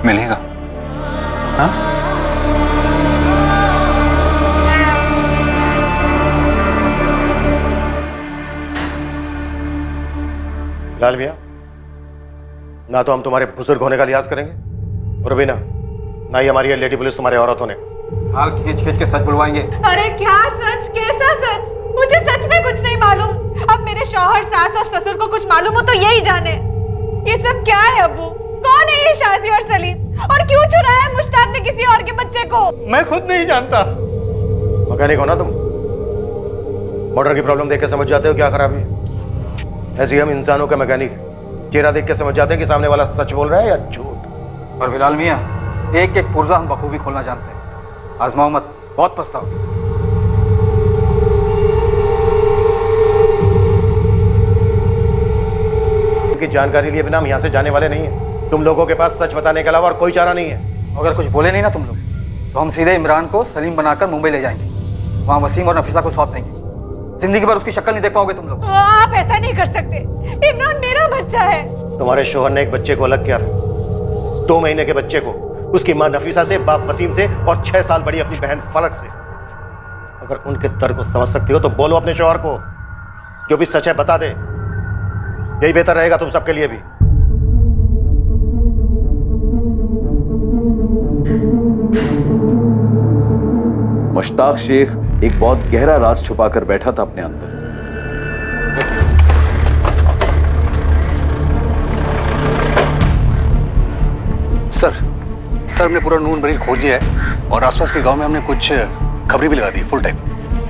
मिलेगा। हाँ? लाल मियां, ना तो हम तुम्हारे बुजुर्ग होने का लिहाज करेंगे और अभी ना ही हमारी ये लेडी पुलिस तुम्हारे औरत होने का। हाल खींच खींच के सच बुलवाएंगे। अरे क्या सच, कैसा सच? मुझे सच में कुछ नहीं मालूम। अब मेरे शौहर, सास और ससुर को कुछ मालूम हो तो यही जाने। ये सब क्या है अब्बू? कौन है ये शाजिया और सलीम? और क्यों चुराया मुश्ताक ने किसी और के बच्चे को? मैं खुद नहीं जानता। मैकेनिक हो ना तुम? मोटर की प्रॉब्लम देख के समझ जाते हो क्या खराबी है। ऐसे ही हम इंसानों का मैकेनिक है, चेहरा देख के समझ जाते हैं कि सामने वाला सच बोल रहा है या झूठ। और बिलाल मियां, एक एक पुर्जा हम बखूबी खोलना जानते हैं। आजमाओ मत, बहुत पछताओगे। उनकी जानकारी लिए बिना हम यहाँ से जाने वाले नहीं है। तुम लोगों के पास सच बताने के अलावा और कोई चारा नहीं है। अगर कुछ बोले नहीं ना तुम लोग, तो हम सीधे इमरान को सलीम बनाकर मुंबई ले जाएंगे। वहाँ वसीम और नफीसा को सौंप देंगे। जिंदगी भर उसकी शक्ल नहीं देख पाओगे तुम लोग। आप ऐसा नहीं कर सकते। इमरान मेरा बच्चा है। तुम्हारे शोहर ने एक बच्चे को अलग किया था, 2 महीने के बच्चे को, उसकी माँ नफीसा से, बाप वसीम से और 6 साल बड़ी अपनी बहन फलक से। अगर उनके दर्द को समझ सकती हो तो बोलो अपने शोहर को, जो भी सच है बता दे। यही बेहतर रहेगा तुम सबके लिए भी। मुश्ताक शेख एक बहुत गहरा राज छुपाकर बैठा था अपने अंदर। सर हमने पूरा नून मरीज खोज लिया है और आसपास के गांव में हमने कुछ खबरें भी लगा दी फुल टाइम।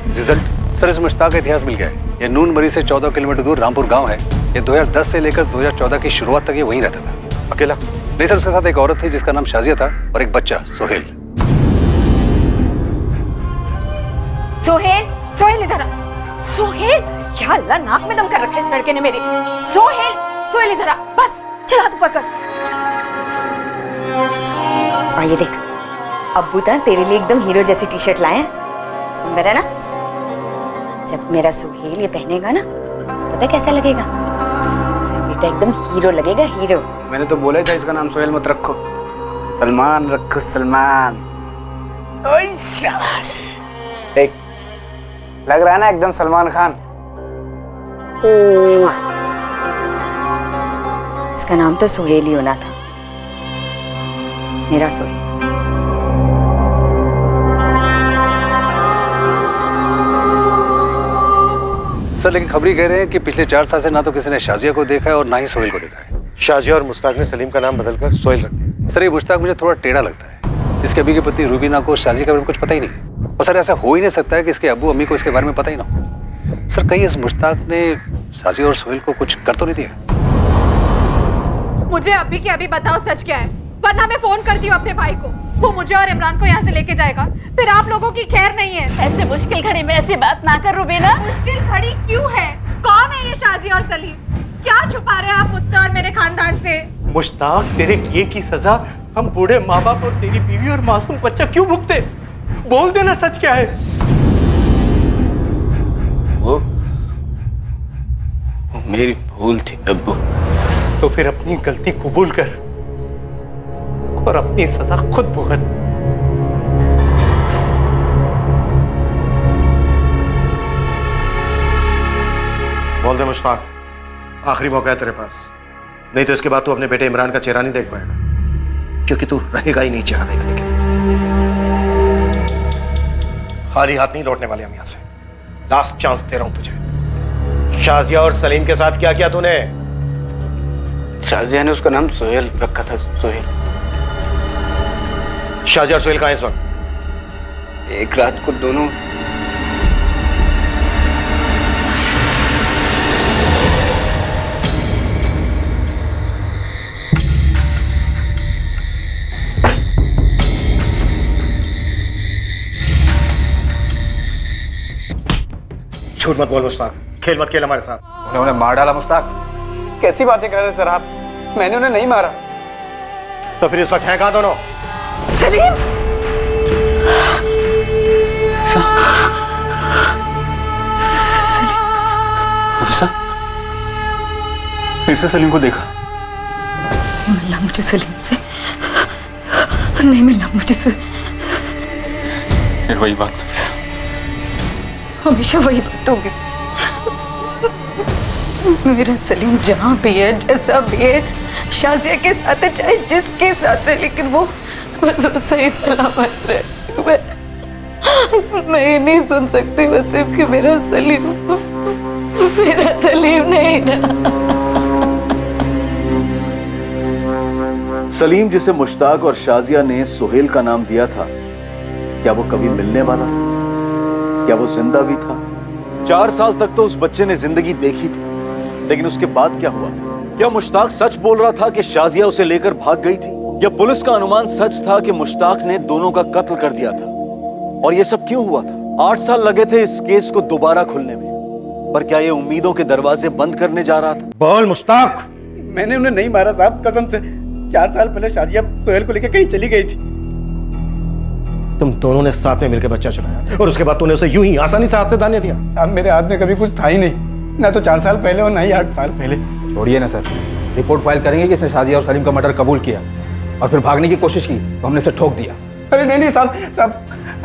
रिजल्ट सर, इस मुश्ताक का इतिहास मिल गया है। ये नून मरीज से 14 किलोमीटर दूर रामपुर गांव है। ये 2010 से लेकर 2014 की शुरुआत तक ये वहीं रहता था। अकेला? नहीं सर, उसके साथ एक औरत थी जिसका नाम शाजिया था और एक बच्चा सोहेल। सोहेल इधर आ। सोहेल, या अल्लाह, नाक में दम कर रखा है इस लड़के ने मेरे। सोहेल इधर आ, बस चल हाथ ऊपर कर। और ये देख, अब्बू तो तेरे लिए एकदम हीरो जैसी टी शर्ट लाए हैं। सुंदर है ना? जब मेरा सोहेल ये पहनेगा ना, पता कैसा लगेगा? बेटा एकदम हीरो लगेगा, हीरो। मैंने तो बोला ही था इसका नाम सोहेल मत रखो, सलमान रखो, सलमान। ओए शाबाश, देख लग रहा है ना एकदम सलमान खान। इसका नाम तो सोहेल ही होना था, मेरा सोहेल। सर लेकिन खबरी कह रहे हैं कि पिछले 4 साल से ना तो किसी ने शाजिया को देखा है और ना ही सोहेल को देखा है। शाजिया और मुश्ताक ने सलीम का नाम बदलकर सोहेल रख दिया। सर ये मुश्ताक मुझे थोड़ा टेढ़ा लगता है। इसके अभी की पत्नी रूबीना को शाजिया के बारे में कुछ पता ही नहीं। और सर ऐसा हो ही नहीं सकता है कि इसके अब्बू अम्मी को इसके बारे में पता ही ना हो। सर कहीं इस मुश्ताक ने शाजिया और सोहेल को कुछ कर तो नहीं दिया? मुझे अभी के अभी बताओ सच क्या है, वरना मैं फोन करती हूँ अपने भाई को। वो मुझे और इमरान को यहाँ से लेके जाएगा, फिर आप लोगों की खैर नहीं है। ऐसे मुश्किल घड़ी में ऐसी बात ना कर रुबीना। मुश्किल घड़ी क्यों है? कौन है ये शाजिया और सलीम? क्या छुपा रहे हैं आप मुझसे और मेरे खानदान से? मुश्ताक, तेरे किए की सजा हम बूढ़े माँ बाप और तेरी बीवी और मासूम बच्चा क्यों भुगते? बोल देना सच क्या है? वो मेरी भूल थी अब्बू। तो फिर अपनी गलती कबूल कर और अपनी सजा खुद भुगत। बोल दे मुश्ताक, आखिरी मौका है तेरे पास, नहीं तो इसके बाद तू अपने बेटे इमरान का चेहरा नहीं देख पाएगा, क्योंकि तू रहेगा ही नहीं चेहरा देखने के लिए। खाली हाथ नहीं लौटने वाले हम यहां से। लास्ट चांस दे रहा हूं तुझे। शाजिया और सलीम के साथ क्या किया तूने? शाजिया ने उसका नाम सोहेल रखा था, सोहेल। शाजिया और सोहेल कहां हैं इस वक्त? एक रात को दोनों झूठ मत बोल मुश्ताक, खेल मत खेल हमारे साथ। उन्होंने मार डाला मुश्ताक। कैसी बातें कर रहे हैं सर आप? मैंने उन्हें नहीं मारा। तो फिर इस वक्त हैं कहाँ दोनों? सलीम! नफीसा, फिर से सलीम को देखा? मिलना मुझे सलीम से नहीं, मिलना मुझे से। फिर वही बात नफीसा, हमेशा वही बात होगी। मेरा सलीम जहाँ भी है, जैसा भी है, शाजिया के साथ है, चाहे जिसके साथ है, लेकिन वो सही सलामत रहे। मैं ये नहीं सुन सकती वसीम कि मेरा सलीम नहीं रहा। सलीम, जिसे मुश्ताक और शाजिया ने सोहेल का नाम दिया था, क्या वो कभी मिलने वाला था? क्या वो जिंदा भी था? 4 साल तक तो उस बच्चे ने जिंदगी देखी थी, लेकिन उसके बाद क्या हुआ? क्या मुश्ताक सच बोल रहा था कि शाजिया उसे लेकर भाग गई थी, या पुलिस का अनुमान सच था कि मुश्ताक ने दोनों का कत्ल कर दिया था? और ये सब क्यों हुआ था? 8 साल लगे थे इस केस को दोबारा खुलने में, पर क्या ये उम्मीदों के दरवाजे बंद करने जा रहा था? बोल मुश्ताक। मैंने उन्हें नहीं मारा साहब, कसम से। 4 साल पहले शाजिया सोहेल को लेकर कहीं चली गई थी। तुम दोनों ने साथ में मिलकर बच्चा चुराया और उसके बाद तूने उसे यूं ही आसानी से हाथ से दाने दिया? साहब, मेरे हाथ में कभी कुछ था ही नहीं, ना तो 4 साल पहले और ना ही 8 साल पहले। छोड़िए ना सर, रिपोर्ट फाइल करेंगे कि इसने शाजिया और सलीम का मर्डर कबूल किया और फिर भागने की कोशिश की तो हमने इसे ठोक दिया। अरे नहीं साहब,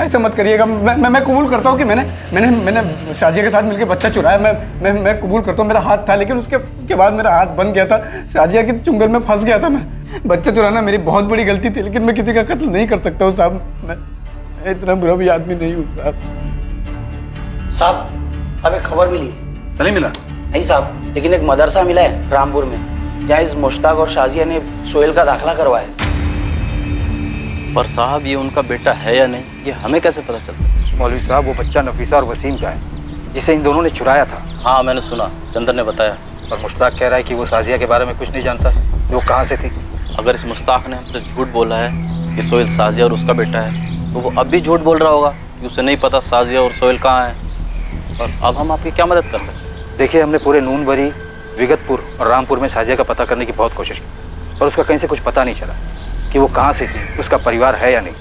ऐसा मत करिएगा। मैं कबूल करता हूँ कि मैंने शाजिया के साथ मिलकर बच्चा चुराया। मैं कबूल करता हूँ, मेरा हाथ था, लेकिन उसके बाद मेरा हाथ बन गया था। शाजिया के चुंगल में फंस गया था मैं। बच्चा चुराना मेरी बहुत बड़ी गलती थी, लेकिन मैं किसी का कत्ल नहीं कर सकता हूँ साहब। मैं इतना बुरा भी आदमी नहीं हूँ साहब। हमें खबर मिली। सलीम मिला? नहीं साहब, लेकिन एक मदरसा मिला है रामपुर में, जहाँ इस मुश्ताक और शाजिया ने सोहेल का दाखिला करवाया। पर साहब, ये उनका बेटा है या नहीं, ये हमें कैसे पता चलता? मौलवी साहब, वो बच्चा नफीसा और वसीम का है, जिसे इन दोनों ने चुराया था। हाँ, मैंने सुना, चंदर ने बताया। और मुश्ताक कह रहा है कि वो शाजिया के बारे में कुछ नहीं जानता है, वो कहाँ से थी। अगर इस मुश्ताक ने हमसे झूठ बोला है कि सोहेल शाजिया और उसका बेटा है, तो वो अब भी झूठ बोल रहा होगा कि उसे नहीं पता शाजिया और सोहेल कहाँ है। और अब हम आपकी क्या मदद कर सकते हैं? देखिए, हमने पूरे नूनबरी, विगतपुर और रामपुर में शाजिया का पता करने की बहुत कोशिश की, पर उसका कहीं से कुछ पता नहीं चला कि वो कहाँ से थी, उसका परिवार है या नहीं,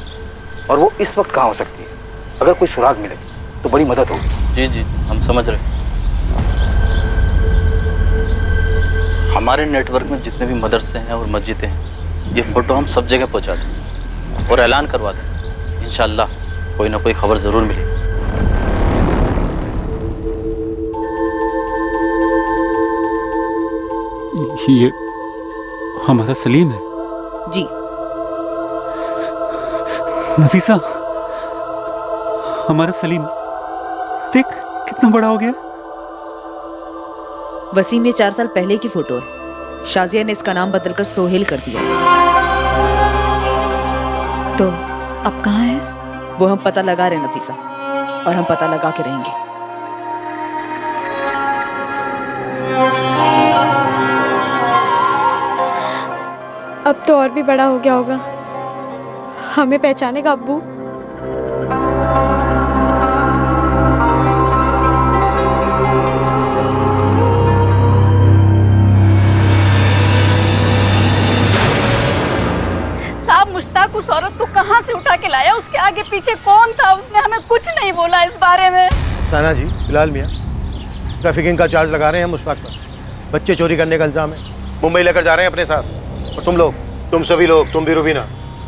और वो इस वक्त कहाँ हो सकती है। अगर कोई सुराग मिले तो बड़ी मदद होगी। जी जी, हम समझ रहे हैं। हमारे नेटवर्क में जितने भी मदरसे हैं और मस्जिदें हैं, ये फोटो हम सब जगह पहुंचा दें और ऐलान करवा दें। इंशाअल्लाह कोई ना कोई खबर ज़रूर मिलेगी। ये हमारा सलीम है? जी। नफीसा, हमारा सलीम देख कितना बड़ा हो गया। वसीम, ये 4 साल पहले की फोटो है। शाजिया ने इसका नाम बदलकर सोहेल कर दिया। तो अब कहाँ है? वो हम पता लगा रहे हैं नफीसा, और हम पता लगा के रहेंगे। अब तो और भी बड़ा हो गया होगा, हमें पहचानेगा अब्बू। साहब, मुश्ताक उस औरत को कहाँ से उठा के लाया? उसके आगे पीछे कौन था? उसने हमें कुछ नहीं बोला इस बारे में। साना जी, बिलाल मियाँ, ट्रैफिकिंग का चार्ज लगा रहे हैं मुश्ताक पर। बच्चे चोरी करने का इल्जाम है। मुंबई लेकर जा रहे हैं अपने साथ। और तुम लोग, तुम सभी लोग, तुम भी रुबीना,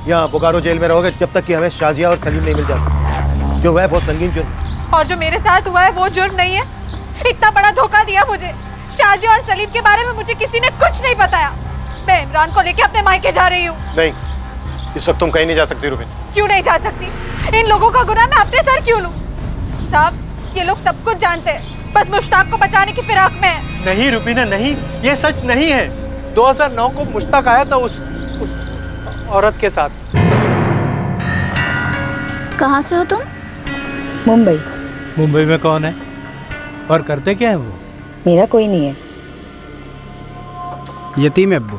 यहाँ बोकारो जेल में रहोगे जब तक कि हमें शाजिया और सलीम नहीं मिल जाते। जो वह बहुत संगीन जुर्म। और जो मेरे साथ हुआ है वो जुर्म नहीं है। इतना बड़ा धोखा दिया मुझे। शाजिया और सलीम के बारे में मुझे किसी ने कुछ नहीं बताया। मैं इमरान को लेके अपने मायके जा रही हूँ। नहीं, इस वक्त तुम कहीं नहीं जा सकती रुबीना। क्यों नहीं जा सकती? इन लोगों का गुनाह मैं अपने सर क्यों लूं? साहब, ये लोग सब कुछ जानते हैं, बस मुश्ताक को बचाने की फिराक में है। नहीं रुबीना, नहीं, ये सच नहीं है। 2009 को मुश्ताक आया था उस औरत के साथ। कहाँ से हो तुम? मुंबई। मुंबई में कौन है और करते क्या है वो? मेरा कोई नहीं है। यतीम है अब्बू।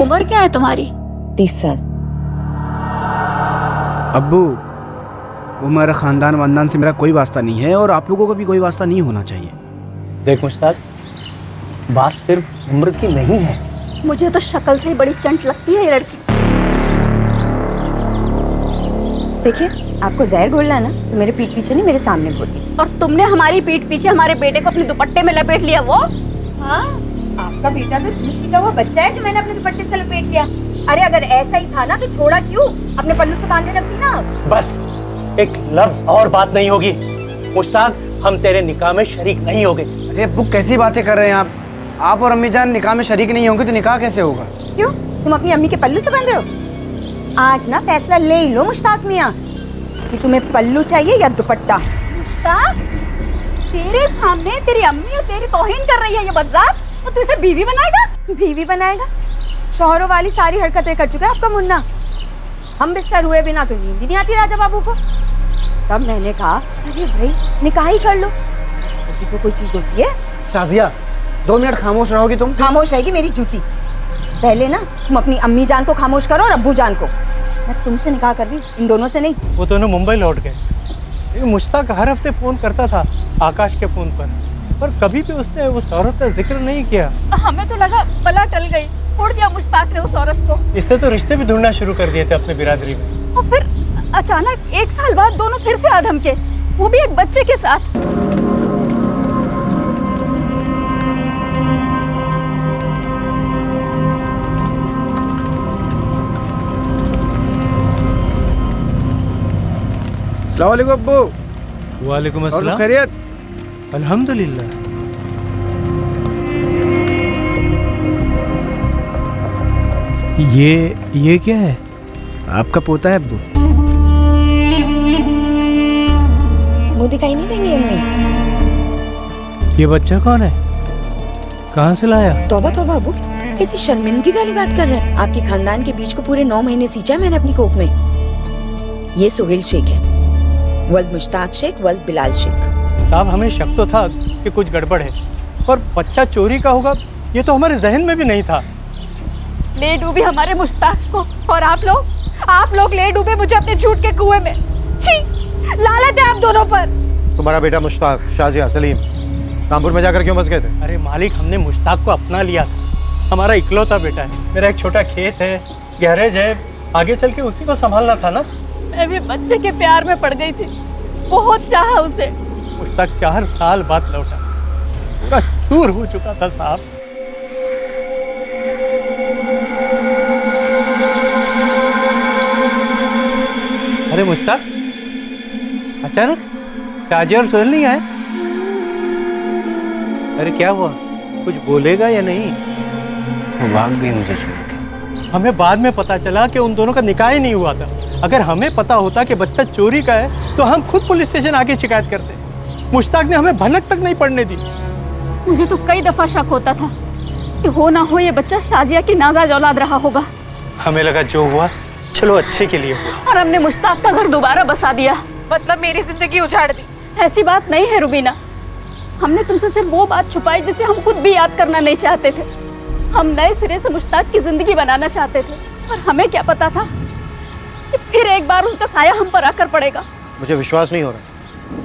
उम्र क्या है तुम्हारी? 30 साल। अब्बू, वो मेरा खानदान वानदान से मेरा कोई वास्ता नहीं है, और आप लोगों का भी कोई वास्ता नहीं होना चाहिए। देख मुश्ताक, बात सिर्फ उम्र की नहीं है। मुझे तो शक्ल से ही बड़ी चंट लगती है ये लड़की। देखिए, आपको जहर घोलना है ना तो मेरे पीठ पीछे नहीं, मेरे सामने घोलिए। और तुमने हमारी पीठ पीछे हमारे बेटे को अपने दुपट्टे में लपेट लिया। वो हाँ, आपका बेटा तो दूध पीता हुआ बच्चा है जो मैंने अपने दुपट्टे से लपेट लिया। अरे अगर ऐसा ही था ना तो छोड़ा क्यों? अपने पल्लू से बांधे रखती ना। बस एक लफ्ज और बात नहीं होगी। मुश्ताक, हम तेरे निकाह में शरीक नहीं होंगे। अरे अब्बू कैसी बातें कर रहे हैं आप और अम्मी जान निकाह में शरीक नहीं होंगे तो निकाह कैसे होगा? क्यों, तुम अपनी अम्मी के पल्लू से बंधे हो? आज ना फैसला ले ही लो मुश्ताक मियाँ कि तुम्हें पल्लू चाहिए या दुपट्टा। मुश्ताक, तेरे सामने तेरी अम्मी और तेरी तौहीन कर रही है ये बदजात, और तू इसे बीवी बनाएगा? बीवी बनाएगा? शौहरों वाली सारी हरकतें कर चुका है आपका मुन्ना। हम बिस्तर हुए बिना तो नींद ही नहीं आती राजा बाबू को। तब मैंने कहा अरे भाई निकाह ही कर लो, तो कोई चीज होती है। शाजिया, 2 मिनट खामोश रहोगी तुम? खामोश रहेगी मेरी जूती। पहले ना तुम अपनी अम्मी जान को खामोश करो और अब्बू जान को। मैं तुमसे निकाह कर रही हूँ, इन दोनों से नहीं। वो दोनों मुंबई लौट गए। मुश्ताक हर हफ्ते फोन करता था आकाश के फोन पर कभी भी उसने उस औरत का जिक्र नहीं किया। हमें तो लगा बला टल गई, छोड़ दिया मुश्ताक ने उस औरत को। इससे तो रिश्ते भी ढूंढना शुरू कर दिए थे अपने बिरादरी में। और फिर अचानक 1 साल बाद दोनों फिर से आधम के, वो भी एक बच्चे के साथ। अस्सलाम वालेकुम अब्बू। वालेकुम और सब अस्सलाम। खैरियत? अल्हम्दुलिल्लाह। ये क्या है? आपका पोता है अब्बू। मुंह दिखाई नहीं देंगी अम्मी? ये बच्चा कौन है? कहाँ से लाया? तौबा तौबा अब्बू, कैसी शर्मिंदगी वाली बात कर रहे हैं। आपके खानदान के बीच को पूरे 9 महीने सींचा मैंने अपनी कोख में। ये सुहेल शेख है, वल्द मुश्ताक शेख, वल्द बिलाल शेख। साहब, हमें शक तो था कि कुछ गड़बड़ है, पर बच्चा चोरी का होगा ये तो हमारे जहन में भी नहीं था। ले डूबी हमारे मुश्ताक को, और आप लोग ले डूबे मुझे अपने झूठ के कुएं में। छी, लानत है आप दोनों पर। तुम्हारा बेटा मुश्ताक, शाजिया, सलीम रामपुर में जाकर क्यों बस गए थे? अरे मालिक, हमने मुश्ताक को अपना लिया था। हमारा इकलौता बेटा है। मेरा एक छोटा खेत है, गैरेज है, आगे चल के उसी को संभालना था ना। मैं भी बच्चे के प्यार में पड़ गई थी, बहुत चाहा उसे। मुश्ताक 4 साल बाद लौटा, पूरा चूर हो चुका था साहब। अरे मुश्ताक, अचानक शाजिया और सोहेल नहीं आए? अरे क्या हुआ, कुछ बोलेगा या नहीं? वो भाग गई मुझे छोड़ के। हमें बाद में पता चला कि उन दोनों का निकाह ही नहीं हुआ था। अगर हमें पता होता कि बच्चा चोरी का है तो हम खुद पुलिस स्टेशन आके शिकायत करते। मुश्ताक ने हमें भनक तक नहीं पड़ने दी। मुझे तो कई दफा शक होता था कि हो ना हो ये बच्चा शाजिया की नाजायज औलाद रहा होगा। हमें लगा जो हुआ चलो अच्छे के लिए हुआ, और हमने मुश्ताक का घर दोबारा बसा दिया। मतलब मेरी जिंदगी उजाड़ दी। ऐसी बात नहीं है रुबीना, हमने तुमसे सिर्फ वो बात छुपाई जिसे हम खुद भी याद करना नहीं चाहते थे। हम नए सिरे से मुश्ताक की जिंदगी बनाना चाहते थे, और हमें क्या पता था कि फिर एक बार उसका साया हम पर आकर पड़ेगा। मुझे विश्वास नहीं हो रहा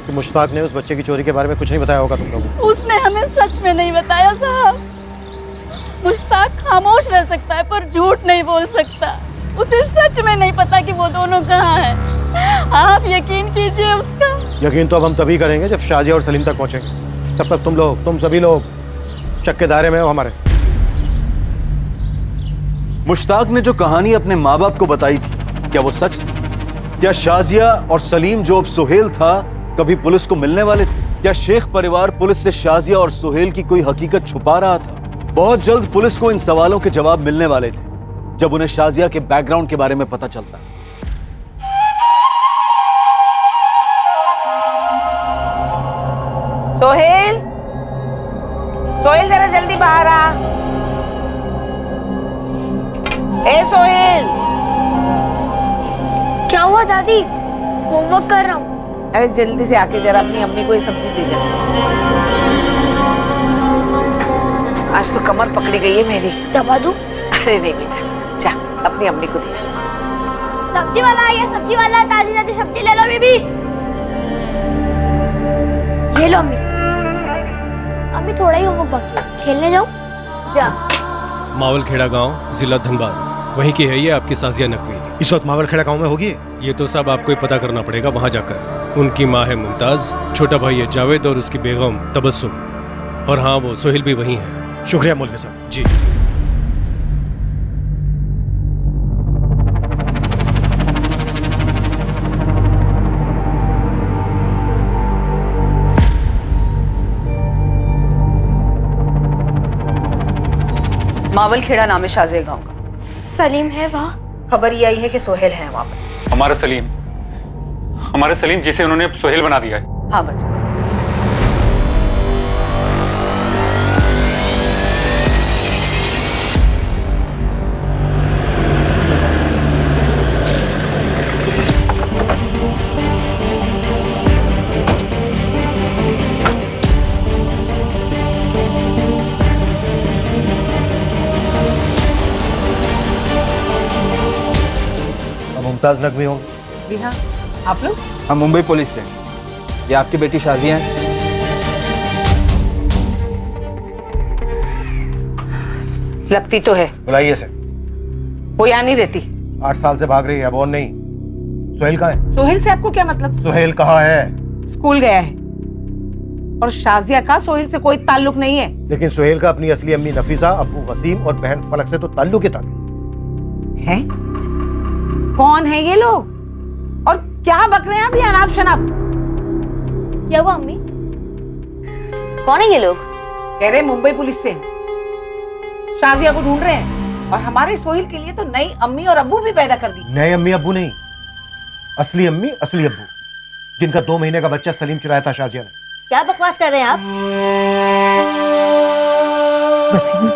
कि मुश्ताक ने उस बच्चे की चोरी के बारे में कुछ नहीं बताया होगा तुम लोगों को। उसने हमें सच में नहीं बताया साहब। मुश्ताक खामोश रह सकता है पर झूठ नहीं बोल सकता। उसे सच में नहीं पता कि वो दोनों कहाँ हैं। आप यकीन कीजिए उसका। यकीन तो अब हम तभी करेंगे जब शाजिया और सलीम तक पहुंचेंगे। तब तक तुम सभी लोग शक के दायरे में हो हमारे। मुश्ताक ने जो कहानी अपने माँ बाप को बताई थी, क्या वो सच थी? क्या शाजिया और सलीम जो अब सुहेल था कभी पुलिस को मिलने वाले थे? क्या शेख परिवार पुलिस से शाजिया और सुहेल की कोई हकीकत छुपा रहा था? बहुत जल्द पुलिस को इन सवालों के जवाब मिलने वाले थे जब उन्हें शाजिया के बैकग्राउंड के बारे में पता चलता। सोहेल, सोहेल जरा जल्दी बाहर आ। ए सोहेल। क्या हुआ दादी? होमवर्क कर रहा हूँ। अरे जल्दी से आके जरा अपनी अम्मी को ये सब्जी दे जा। आज तो कमर पकड़ी गई है मेरी। दबा दूँ? अरे नहीं बेटा, जा अपनी अम्मी को दे। सब्जी वाला आ गया, सब्जी वाला। ताजी ताजी सब्जी ले लो बीबी। ये लो अम्मी। अम्मी थोड़ा ही होमवर्क बाकी है, खेलने जाऊं? जा। मावलखेड़ा गांव, जिला धनबाद, वहीं की है ये आपकी साजिया नकवी। इस वक्त मावलखेड़ा गांव में होगी? ये तो सब आपको ही पता करना पड़ेगा वहां जाकर। उनकी माँ है मुमताज, छोटा भाई है जावेद और उसकी बेगम तबस्सुम, और हाँ वो सोहेल भी वहीं है। शुक्रिया मौलवी साहब। जी। मावलखेड़ा नाम है शाजिया गांव का। सलीम है वहाँ? खबर ये आई है कि सोहेल है वहां पर। हमारा सलीम जिसे उन्होंने सोहेल बना दिया है। हाँ बस। मुमताज नकवी हो? जी हाँ। आप लोग? हम मुंबई पुलिस से। ये आपकी बेटी शाजिया है? लगती तो है। बुलाइए से। वो यहाँ नहीं रहती। 8 साल से भाग रही है, अब और नहीं। सोहेल कहाँ है? सोहेल से आपको क्या मतलब? सोहेल कहाँ है? स्कूल गया है। और शाजिया का सोहेल से कोई ताल्लुक नहीं है। लेकिन सोहेल का अपनी असली अम्मी नफीसा, अब्बू वसीम और बहन फलक से तो ताल्लुक ही ताल्लुक है। कौन है ये लोग और क्या बक रहे हैं अभी अनाप शनाप? क्या हुआ अम्मी? कौन है ये लोग? कह रहे मुंबई पुलिस से शाजिया को ढूंढ रहे हैं और हमारे सोहेल के लिए तो नई अम्मी और अब्बू भी पैदा कर दी। नए अम्मी अब्बू नहीं, असली अम्मी असली अब्बू, जिनका 2 महीने का बच्चा सलीम चुराया था शाजिया ने। क्या बकवास कर रहे हैं आप? वसीम,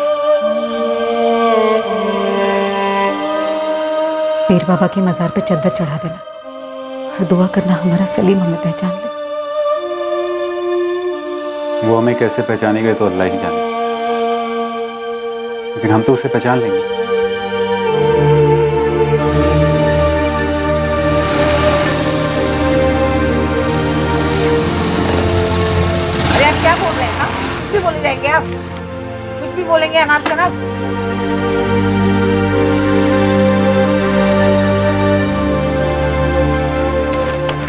पीर बाबा के मजार पे चद्दर चढ़ा देना और दुआ करना हमारा सलीम हमें पहचान ले। वो हमें कैसे पहचानेगा तो अल्लाह ही जाने, लेकिन हम तो उसे पहचान लेंगे। अरे आप क्या बोल रहे हैं? कुछ भी बोले जाएंगे आप? कुछ भी बोलेंगे अनाप शनाप?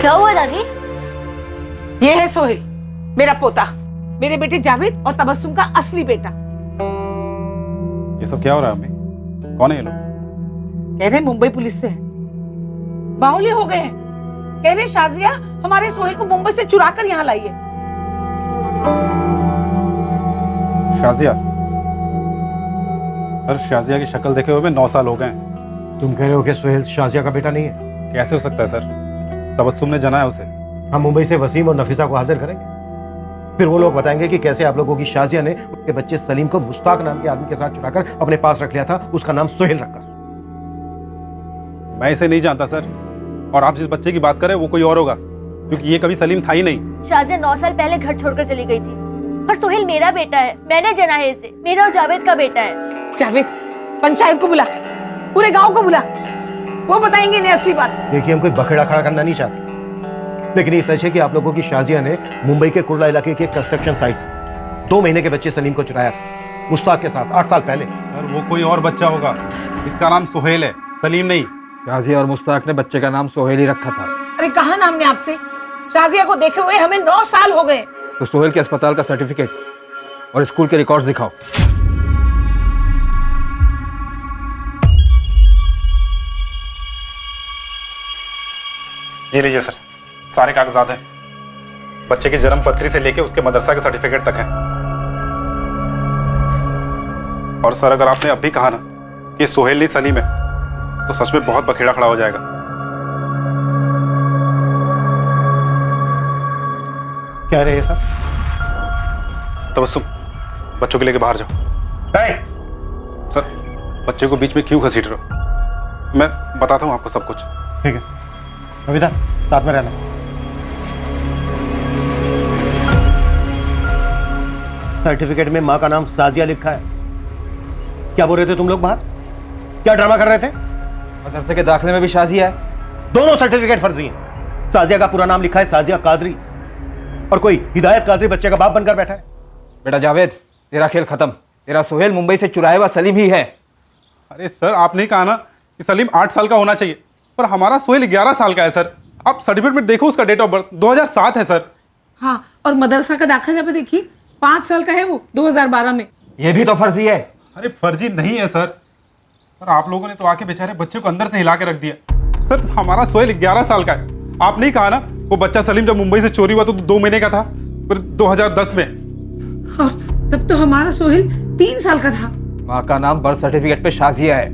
क्या हुआ दादी? ये है सोहेल, मेरा पोता, मेरे बेटे जावेद और तबस्सुम का असली बेटा। ये सब क्या हो रहा है अम्मी? कौन है ये लोग? कह रहे मुंबई पुलिस से है। बाहुले हो गए हैं। कह रहे शाजिया हमारे सोहेल को मुंबई से चुरा कर यहाँ लाई है। शाजिया? सर शाजिया की शक्ल देखे हुए 9 साल हो गए हैं। तुम कह रहे हो कि सोहेल शाजिया का बेटा नहीं है? कैसे हो सकता है सर? तबस्सुम ने जना है उसे। हम मुंबई से वसीम और नफीसा को हाजिर करेंगे, फिर वो लोग बताएंगे कि कैसे आप लोगों की शाजिया ने उनके बच्चे सलीम को मुश्ताक नाम के आदमी के साथ चुराकर अपने पास रख लिया था, उसका नाम सोहेल रखकर। मैं इसे नहीं जानता सर, और आप जिस बच्चे की बात करें वो कोई और होगा, क्योंकि ये कभी सलीम था ही नहीं। शाजिया 9 साल पहले घर छोड़कर चली गई थी और सोहेल मेरा बेटा है, मैंने जना है इसे, मेरा और जावेद का बेटा है। जावेद, पंचायत को बुला, पूरे गांव को बुला, वो बताएंगे इन्हें असली बात। देखिए हम कोई बखेड़ा खड़ा करना नहीं चाहते, लेकिन ये सच है कि आप लोगों की शाजिया ने मुंबई के कुर्ला इलाके के कंस्ट्रक्शन साइट से 2 महीने के बच्चे सलीम को चुराया था, मुश्ताक के साथ 8 साल पहले। सर वो कोई और बच्चा होगा, इसका नाम सोहेल है, सलीम नहीं। शाजिया और मुश्ताक ने बच्चे का नाम सोहेल ही रखा था। अरे कहा ना हमने आपसे, शाजिया को देखे हुए हमें 9 साल हो गए। तो सोहेल के अस्पताल का सर्टिफिकेट और स्कूल के रिकॉर्ड्स दिखाओ। ये लीजिए सर, सारे कागजात हैं, बच्चे की जन्म पत्री से लेके उसके मदरसा के सर्टिफिकेट तक है। और सर अगर आपने अब भी कहा ना कि सोहेल नहीं सलीम है, तो सच में बहुत बखेड़ा खड़ा हो जाएगा। कह रहे हैं सर? तबस्सुम, बच्चों के लेके बाहर जाओ। सर बच्चे को बीच में क्यों घसीट रहे हो? मैं बताता हूँ आपको सब कुछ। ठीक है कविता, साथ में रहना। सर्टिफिकेट में माँ का नाम साजिया लिखा है। क्या बोल रहे थे तुम लोग बाहर? क्या ड्रामा कर रहे थे? मदरसे के दाखिले में भी शाजिया है। दोनों सर्टिफिकेट फर्जी हैं। साजिया का पूरा नाम लिखा है साजिया कादरी, और कोई हिदायत कादरी बच्चे का बाप बनकर बैठा है। बेटा जावेद, तेरा खेल खत्म। तेरा सोहेल मुंबई से चुराया हुआ सलीम ही है। अरे सर, आपने कहा ना कि सलीम 8 साल का होना चाहिए, पर हमारा सोहेल 11 साल का है सर। आप सर्टिफिकेट में देखो, उसका डेट ऑफ बर्थ 2007 है सर। हाँ, और मदरसा का दाखिला पे देखिए 5 साल का है वो, 2012 में। ये भी तो फर्जी है। अरे फर्जी नहीं है सर। सर आप लोगों ने तो आके बेचारे बच्चे को अंदर से हिला के रख दिया। सर हमारा सोहेल 11 साल का है। आप नहीं कहा ना वो बच्चा सलीम जब मुंबई से चोरी हुआ तो 2 महीने का था, फिर 2010 में। और तब तो हमारा सोहेल 3 साल का था। माँ का नाम बर्थ सर्टिफिकेट पे शाजिया है,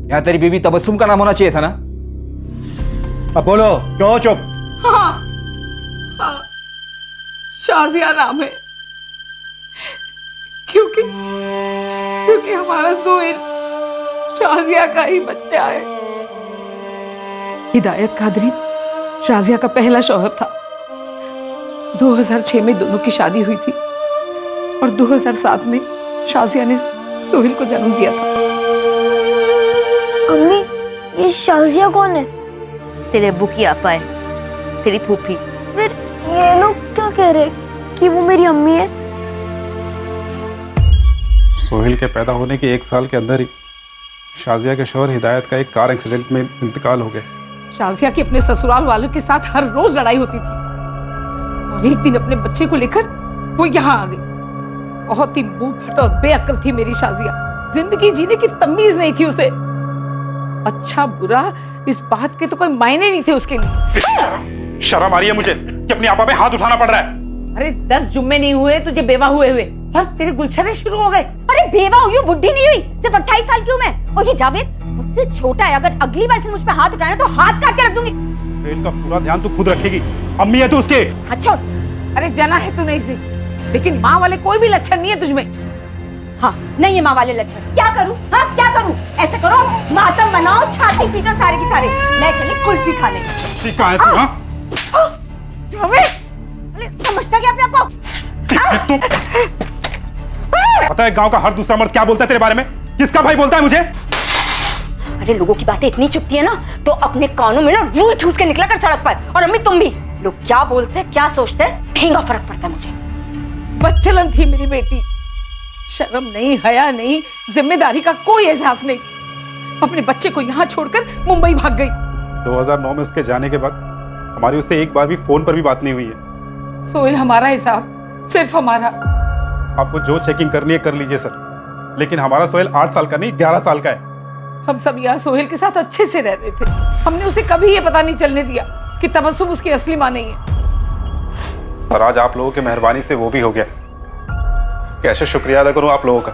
यहाँ तेरी बीवी तबस्सुम का नाम होना चाहिए था ना। अब बोलो, क्यों चुप? हाँ, हाँ, शाजिया नाम है, क्योंकि हमारा सोहेल शाजिया का ही बच्चा है। हिदायत कादरी शाजिया का पहला शौहर था। 2006 में दोनों की शादी हुई थी और 2007 में शाजिया ने सोहेल को जन्म दिया था। अम्मी, ये शाजिया कौन है? तेरे अब्बू की आपा है, तेरी फूफी। फिर ये लोग क्या कह रहे कि वो मेरी अम्मी है? सोहेल के पैदा होने के 1 साल के अंदर ही शाजिया के शौहर हिदायत का एक कार एक्सीडेंट में इंतकाल हो गया। शाजिया की अपने ससुराल वालों के साथ हर रोज लड़ाई होती थी और एक दिन अपने बच्चे को लेकर वो यहाँ आ गई। बहुत ही मुंहफट और बेअक्ल थी मेरी शाजिया। जिंदगी जीने की तमीज नहीं थी उसे। अच्छा बुरा इस बात के तो कोई मायने नहीं थे उसके लिए। शर्म आ रही है मुझे कि अपनी आपा पे हाथ उठाना पड़ रहा है। अरे 10 जुम्मे नहीं हुए तुझे बेवा हुए और तेरे गुलछरे शुरू हो गए। अरे बेवा हुई हूँ, बुढ़ी नहीं हुई, सिर्फ 28 साल की हूँ मैं। और ये जावेद मुझसे छोटा है, अगर अगली बार से मुझ पे हाथ उठाना तो हाथ काट के रख दूंगी। सोहेल का पूरा ध्यान तू खुद रखेगी, अम्मी है तू उसके। अच्छा, अरे जना है तू नहीं सी, लेकिन माँ वाले कोई भी लक्षण नहीं है तुझमें। हाँ, नहीं है माँ वाले लक्षण। क्या करूँ? हाँ क्या करूँ? ऐसे करो, मातम मनाओ, छाती पीटो सारे की सारे। मैं चली कुल्फी खाने। कहाँ है तू? हाँ? समझता क्या अपने आप को? पता है गांव का हर दूसरा मर्द क्या बोलता है तेरे बारे में? किसका भाई बोलता है मुझे? अरे लोगों की बातें इतनी चुभती है ना तो अपने कानों में ना रूई ठूस के निकला कर सड़क पर। और अम्मी तुम भी, लोग क्या बोलते हैं क्या सोचते हैं ठेंगा फर्क पड़ता है मुझे। बच्चलन थी मेरी बेटी, शर्म नहीं, हया नहीं, जिम्मेदारी का कोई एहसास नहीं। अपने बच्चे को यहाँ छोड़कर मुंबई भाग गई। 2009 में उसके जाने के बाद हमारी उससे एक बार भी फोन पर भी बात नहीं हुई है। सोहेल हमारा हिसाब, सिर्फ हमारा। आपको जो चेकिंग करनी है कर लीजिए सर, लेकिन हमारा सोहेल 8 साल का नहीं 11 साल का है। हम सब यहाँ सोहेल के साथ अच्छे से रह रहे थे। हमने उसे कभी ये पता नहीं चलने दिया कि तबस्सुम उसकी असली माँ नहीं है। और आज आप लोगों की मेहरबानी से वो भी हो गया। कैसे शुक्रिया अदा करूं आप लोगों का।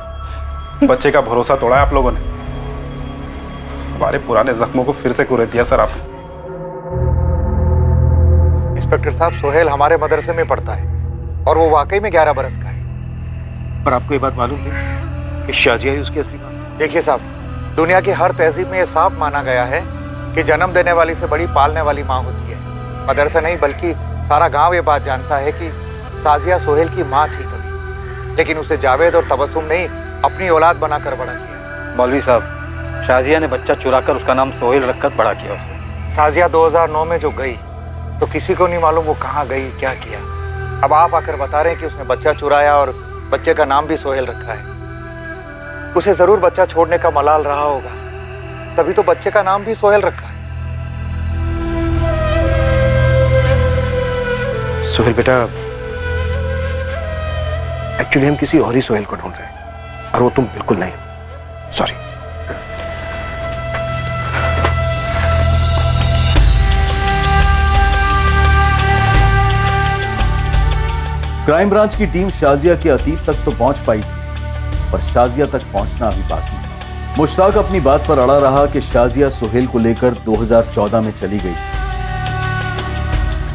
बच्चे का भरोसा तोड़ा है आप लोगों ने। हमारे पुराने जख्मों को फिर से कुरेद दिया सर आपने। इंस्पेक्टर साहब, सोहेल हमारे मदरसे में पढ़ता है और वो वाकई में 11 बरस का है। पर आपको ये बात मालूम नहीं कि शाजिया ही उसकी असली मां है? देखिए साहब, दुनिया की हर तहजीब में ये साफ माना गया है कि जन्म देने वाली से बड़ी पालने वाली माँ होती है। मदरसा नहीं बल्कि सारा गांव ये बात जानता है कि शाजिया सोहेल की माँ थी कभी, लेकिन उसे जावेद और तबस्सुम नहीं अपनी औलाद बनाकर बड़ा किया। मौलवी साहब, शाजिया ने बच्चा चुराकर उसका नाम सोहेल रखकर बड़ा किया उसे। शाजिया 2009 में जो गई तो किसी को नहीं मालूम वो कहाँ गई, क्या किया। अब आप आकर बता रहे हैं कि उसने बच्चा चुराया और बच्चे का नाम भी सोहेल रखा है। उसे जरूर बच्चा छोड़ने का मलाल रहा होगा, तभी तो बच्चे का नाम भी सोहेल रखा है। सोहेल बेटा, एक्चुअली हम किसी और ही सोहेल को ढूंढ रहे हैं और वो तुम बिल्कुल नहीं। सॉरी। क्राइम ब्रांच की टीम शाजिया के अतीत तक तो पहुंच पाई थी, पर शाजिया तक पहुंचना अभी बाकी है। मुश्ताक अपनी बात पर अड़ा रहा कि शाजिया सोहेल को लेकर 2014 में चली गई।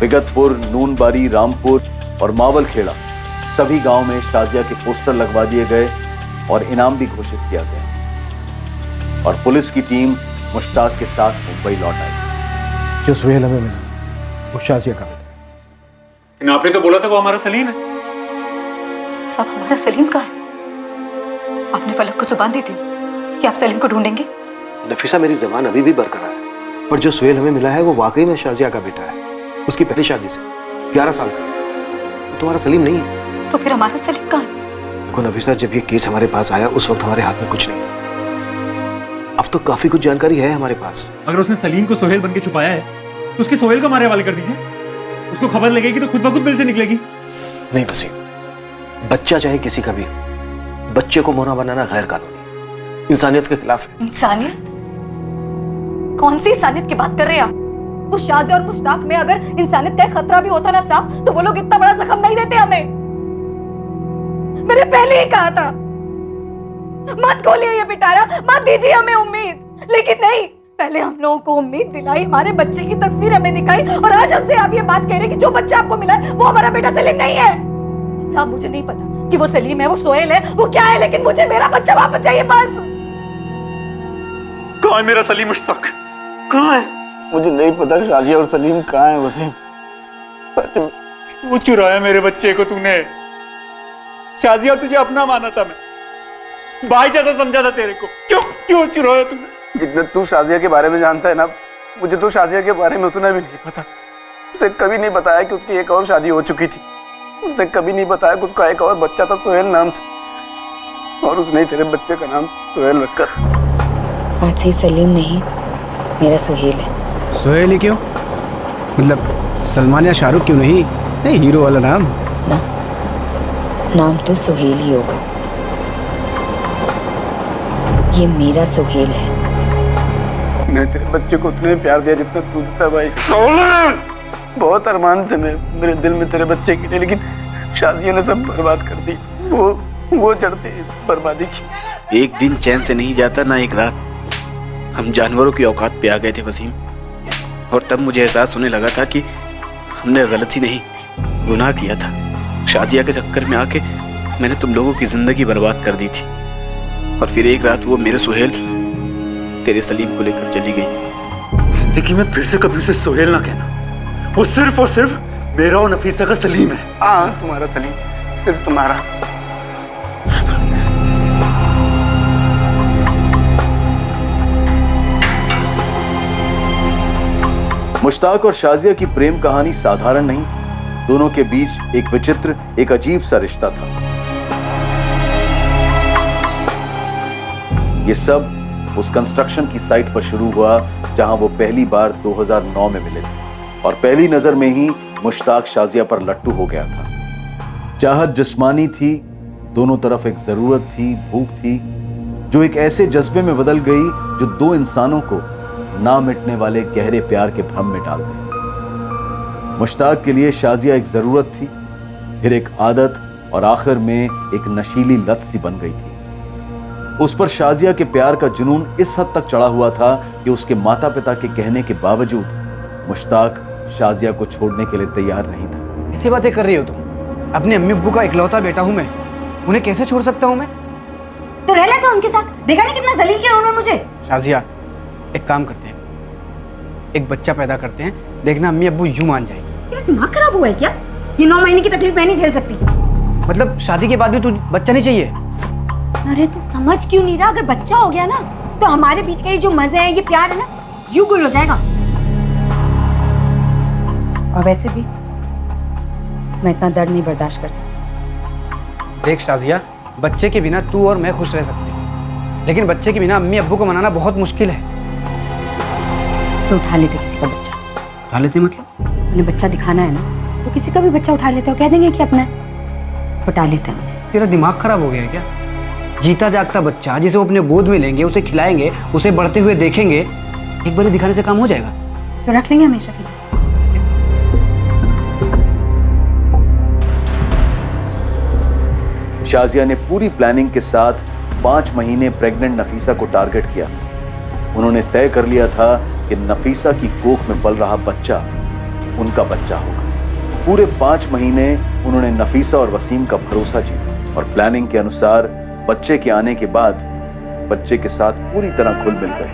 विगतपुर, नूनबारी, रामपुर और मावलखेड़ा सभी गांव में शाजिया के पोस्टर लगवा दिए गए और इनाम भी घोषित किया गया और पुलिस की टीम मुश्ताक के साथ मुंबई लौट आई। जो सोहेल हमें मिला वो शाजिया का बेटा। आपने तो बोला था वो हमारा सलीम है। सब हमारा सलीम का है। आपने फलक को जुबान दी थी कि आप सलीम को ढूंढेंगे। नफीसा, मेरी जबान अभी भी बरकरार है, पर जो सोहेल हमें मिला है वो वाकई में शाजिया का बेटा है। उसकी पहली शादी से 11 साल का। तुम्हारा सलीम नहीं है। तो फिर हमारा सलीम कहाँ है? देखो नफीसा, जब ये केस हमारे पास आया उस वक्त हमारे हाथ में कुछ नहीं था। अब तो काफी कुछ जानकारी है हमारे पास। अगर उसने सलीम को सोहेल बन के छुपाया है तो उसके सोहेल को हमारे हवाले कर दीजिए। उसको खबर लगेगी तो खुद ब खुद बिल से निकलेगी। नहीं वसीम, बच्चा चाहे किसी का भी हो, बच्चे को मोना बनाना गैर कानूनी, इंसानियत के खिलाफ है। इंसानियत? कौन सी इंसानियत की बात कर रहे हैं आप? उस शाजिया और मुश्ताक में अगर इंसानियत का खतरा भी होता ना साहब, तो वो लोग इतना बड़ा जख्म नहीं देते हमें। मैंने पहले ही कहा था मत खोलिए ये पिटारा, मत दीजिए हमें उम्मीद, लेकिन नहीं, पहले हम लोगों को उम्मीद दिलाई, हमारे बच्चे की तस्वीर हमें दिखाई, और आज हमसे आप ये बात कह रहे हैं कि जो बच्चा आपको मिला है वो हमारा बेटा सलीम नहीं है। साहब मुझे नहीं पता कि वो सलीम है, वो सोहेल है, वो क्या है, लेकिन मुझे मेरा बच्चा वापस चाहिए बस। कहाँ है मेरा सलीम मुश्ताक? कहाँ है? मुझे नहीं पता शाजिया और सलीम कहाँ है वसीम। वो चुराया मेरे बच्चे को तूने। शाजिया तुझे अपना माना था, मैं भाई जैसा समझा था तेरे को, क्यों चुराया तूने? जितना तू शाजिया के बारे में जानता है ना, मुझे तो शाजिया के बारे में उतना भी नहीं पता। उसने कभी नहीं बताया कि उसकी एक और शादी हो चुकी थी। उसने कभी नहीं बताया कि उसका एक और बच्चा था सोहेल नाम से, और उसने तेरे बच्चे का नाम सोहेल रखा। आज से सलीम नहीं, मेरा सोहेल है। सोहेल ही क्यों? मतलब सलमान या शाहरुख क्यों नहीं? नहीं, हीरो वाला नाम। नाम तो सोहेल ही होगा। ये मेरा सोहेल है। मैंने तेरे बच्चे को उतने प्यार दिया जितना तू देता भाई। बहुत अरमान थे मेरे दिल में तेरे बच्चे के लिए, लेकिन शाजिया ने सब बर्बाद कर दी। वो चढ़ते बर्बादी की। एक दिन चैन से नहीं जाता ना एक रात। हम जानवरों की औकात पे आ गए थे वसीम, और तब मुझे एहसास होने लगा था कि हमने गलती नहीं, गुनाह किया था। शाजिया के चक्कर में आके मैंने तुम लोगों की जिंदगी बर्बाद कर दी थी, और फिर एक रात वो मेरे सोहेल तेरे सलीम को लेकर चली गई। जिंदगी में फिर से कभी उसे सोहेल ना कहना। वो सिर्फ और सिर्फ मेरा और नफीसा का सलीम है। हाँ, तुम्हारा सलीम, सिर्फ तुम्हारा। मुश्ताक और शाजिया की प्रेम कहानी साधारण नहीं, दोनों के बीच एक विचित्र, एक अजीब सा रिश्ता था। ये सब उस कंस्ट्रक्शन की साइट पर शुरू हुआ जहां वो पहली बार 2009 में मिले थे, और पहली नजर में ही मुश्ताक शाजिया पर लट्टू हो गया था। चाहत जिस्मानी थी, दोनों तरफ एक जरूरत थी, भूख थी, जो एक ऐसे जज्बे में बदल गई जो दो इंसानों को ना मिटने वाले गहरे प्यार के भ्रम में डाल दे। मुश्ताक के लिए शाजिया एक जरूरत थी, फिर एक आदत, और आखिर में एक नशीली लत सी बन गई थी। उस पर शाजिया के प्यार का जुनून इस हद तक चढ़ा हुआ था कि उसके माता पिता के कहने के बावजूद मुश्ताक शाजिया को छोड़ने के लिए तैयार नहीं था। ऐसी बातें कर रही हो तुम? अपने अम्मी अब्बू का इकलौता बेटा हूं मैं, उन्हें कैसे छोड़ सकता हूं मैं? तो रह लेता उनके साथ, देखा नहीं कितना जलील किया उन्होंने मुझे। शाजिया, एक काम करते हैं, एक बच्चा पैदा करते हैं, देखना अम्मी अब्बू यूं मान जाएंगे। तेरा दिमाग खराब हुआ है क्या? ये 9 महीने की तकलीफ मैं नहीं झेल सकती। मतलब शादी के बाद भी तू बच्चा नहीं चाहिए? अरे तू समझ क्यों नहीं रहा? अगर बच्चा हो गया ना तो हमारे बीच के ये जो मजे हैं, ये प्यार है ना, यूं गुल हो जाएगा। और वैसे भी मैं इतना दर्द नहीं बर्दाश्त कर सकती। देख शाजिया, बच्चे के बिना तू और मैं खुश रह सकते हैं, लेकिन बच्चे के बिना अम्मी अब्बू को मनाना बहुत मुश्किल है। तो उठा लेते किसी का बच्चा। उठा लेते मतलब? उन्हें बच्चा दिखाना है ना, तो किसी का भी बच्चा उठा लेते हो, कह देंगे कि अपना है, उठा लेते हैं। तेरा दिमाग खराब हो गया है क्या? जीता जागता बच्चा जिसे वो अपने गोद में लेंगे, उसे खिलाएंगे, उसे बढ़ते हुए देखेंगे, एक बार दिखाने से काम हो जाएगा? तो रख लेंगे हमेशा के लिए। शाजिया ने पूरी प्लानिंग के साथ 5 महीने प्रेग्नेंट नफीसा को टारगेट किया। उन्होंने तय कर लिया था कि नफीसा की कोख में पल रहा बच्चा उनका बच्चा होगा। पूरे 5 महीने उन्होंने नफीसा और वसीम का भरोसा जीता, और प्लानिंग के अनुसार बच्चे के आने के बाद बच्चे के साथ पूरी तरह घुल मिल गए,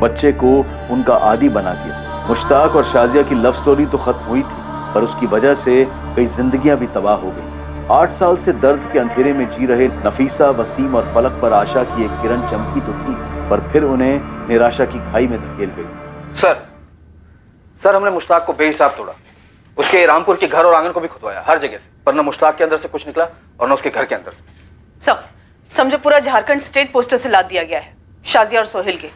बच्चे को उनका आदी बना दिया। मुश्ताक और शाजिया की लव स्टोरी तो खत्म हुई थी, पर उसकी वजह से कई जिंदगियां भी तबाह हो गई। 8 साल से दर्द के अंधेरे में जी रहे नफीसा, वसीम और फलक पर आशा की एक किरण चमकी तो थी, पर फिर उन्हें निराशा की खाई में धकेल गई। सर हमने मुश्ताक को बेहिसाब तोड़ा, उसके रामपुर के घर और आंगन को भी खुदवाया, हर जगह से, पर न मुश्ताक के अंदर से कुछ निकला और न उसके घर के अंदर से। समझो पूरा झारखंड स्टेट पोस्टर से लाद दिया गया है शाजिया और सोहेल के।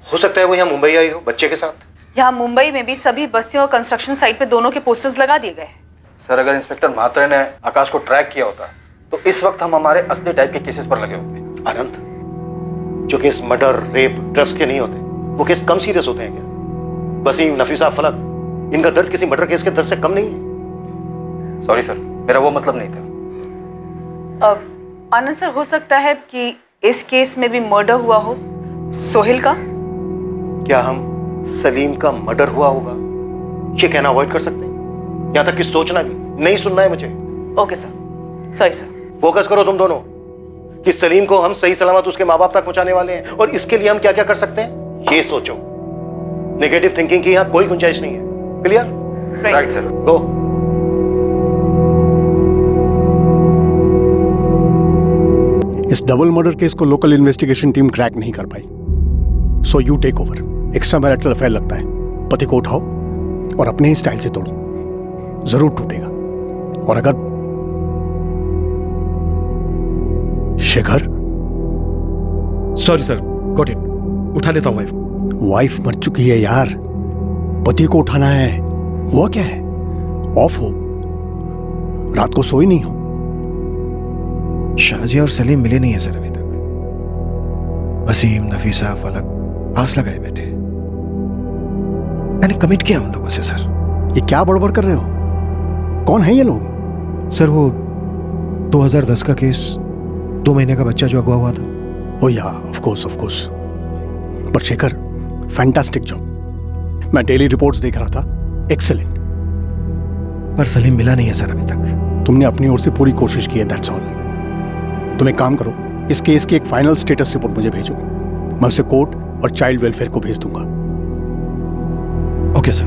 हो सकता है वो यहाँ मुंबई आई हो बच्चे के साथ। यहाँ मुंबई में भी सभी बस्तियों और कंस्ट्रक्शन साइट पे दोनों के पोस्टर्स लगा दिए गए। सर अगर इंस्पेक्टर म्हात्रे ने आकाश को ट्रैक किया होता तो इस वक्त हम हमारे असली टाइप के केसेस पर लगे होते। आनंद, जो केस मर्डर, रेप, ड्रग्स के नहीं होते, वो केस कम सीरियस होते हैं क्या? वसीम, नफीसा, फलक, इनका दर्द किसी मर्डर केस के दर्द से कम नहीं है। सॉरी सर, मेरा वो मतलब नहीं था। अब आनंद सर, हो सकता है कि इस केस में भी मर्डर हुआ हो सोहेल का। क्या हम सलीम का मर्डर हुआ होगा ये कहना अवॉइड कर सकते हैं? यहाँ तक कि सोचना भी नहीं, सुनना है मुझे। Okay sir, sorry sir. Focus करो तुम दोनों कि सलीम को हम सही सलामत उसके माँ बाप तक पहुंचाने वाले हैं, और इसके लिए हम क्या क्या कर सकते हैं ये सोचो। नेगेटिव थिंकिंग की यहाँ कोई गुंजाइश नहीं है। क्लियर? Right sir. गो। इस डबल मर्डर केस को लोकल इन्वेस्टिगेशन टीम क्रैक नहीं कर पाई, so you take over. Extra marital affair लगता है, पति को उठाओ और अपने ही स्टाइल से तोड़ो, जरूर टूटेगा। और अगर Shekhar, sorry sir, got it, उठा लेता हूँ वाइफ को। वाइफ मर चुकी है यार, पति को उठाना है। हुआ क्या है? ऑफ हो, रात को सोई नहीं हो। शाजिया और सलीम मिले नहीं है सर अभी तक। वसीम, नफीसा, फलक पास लगाए बैठे। मैंने कमिट किया उन लोगों से सर। ये क्या बड़बड़ कर रहे हो? कौन है ये लोग? सर वो 2010 का केस, 2 महीने का बच्चा जो अगवा हुआ था। ओ या, of course. But Shekhar, fantastic job. मैं डेली रिपोर्ट्स देख रहा था, एक्सीलेंट। पर सलीम मिला नहीं है सर अभी तक। तुमने अपनी ओर से पूरी कोशिश की है, दैट्स ऑल। तुम एक काम करो, इस केस की एक फाइनल स्टेटस रिपोर्ट मुझे भेजो, मैं उसे कोर्ट और चाइल्ड वेलफेयर को भेज दूंगा। Okay sir.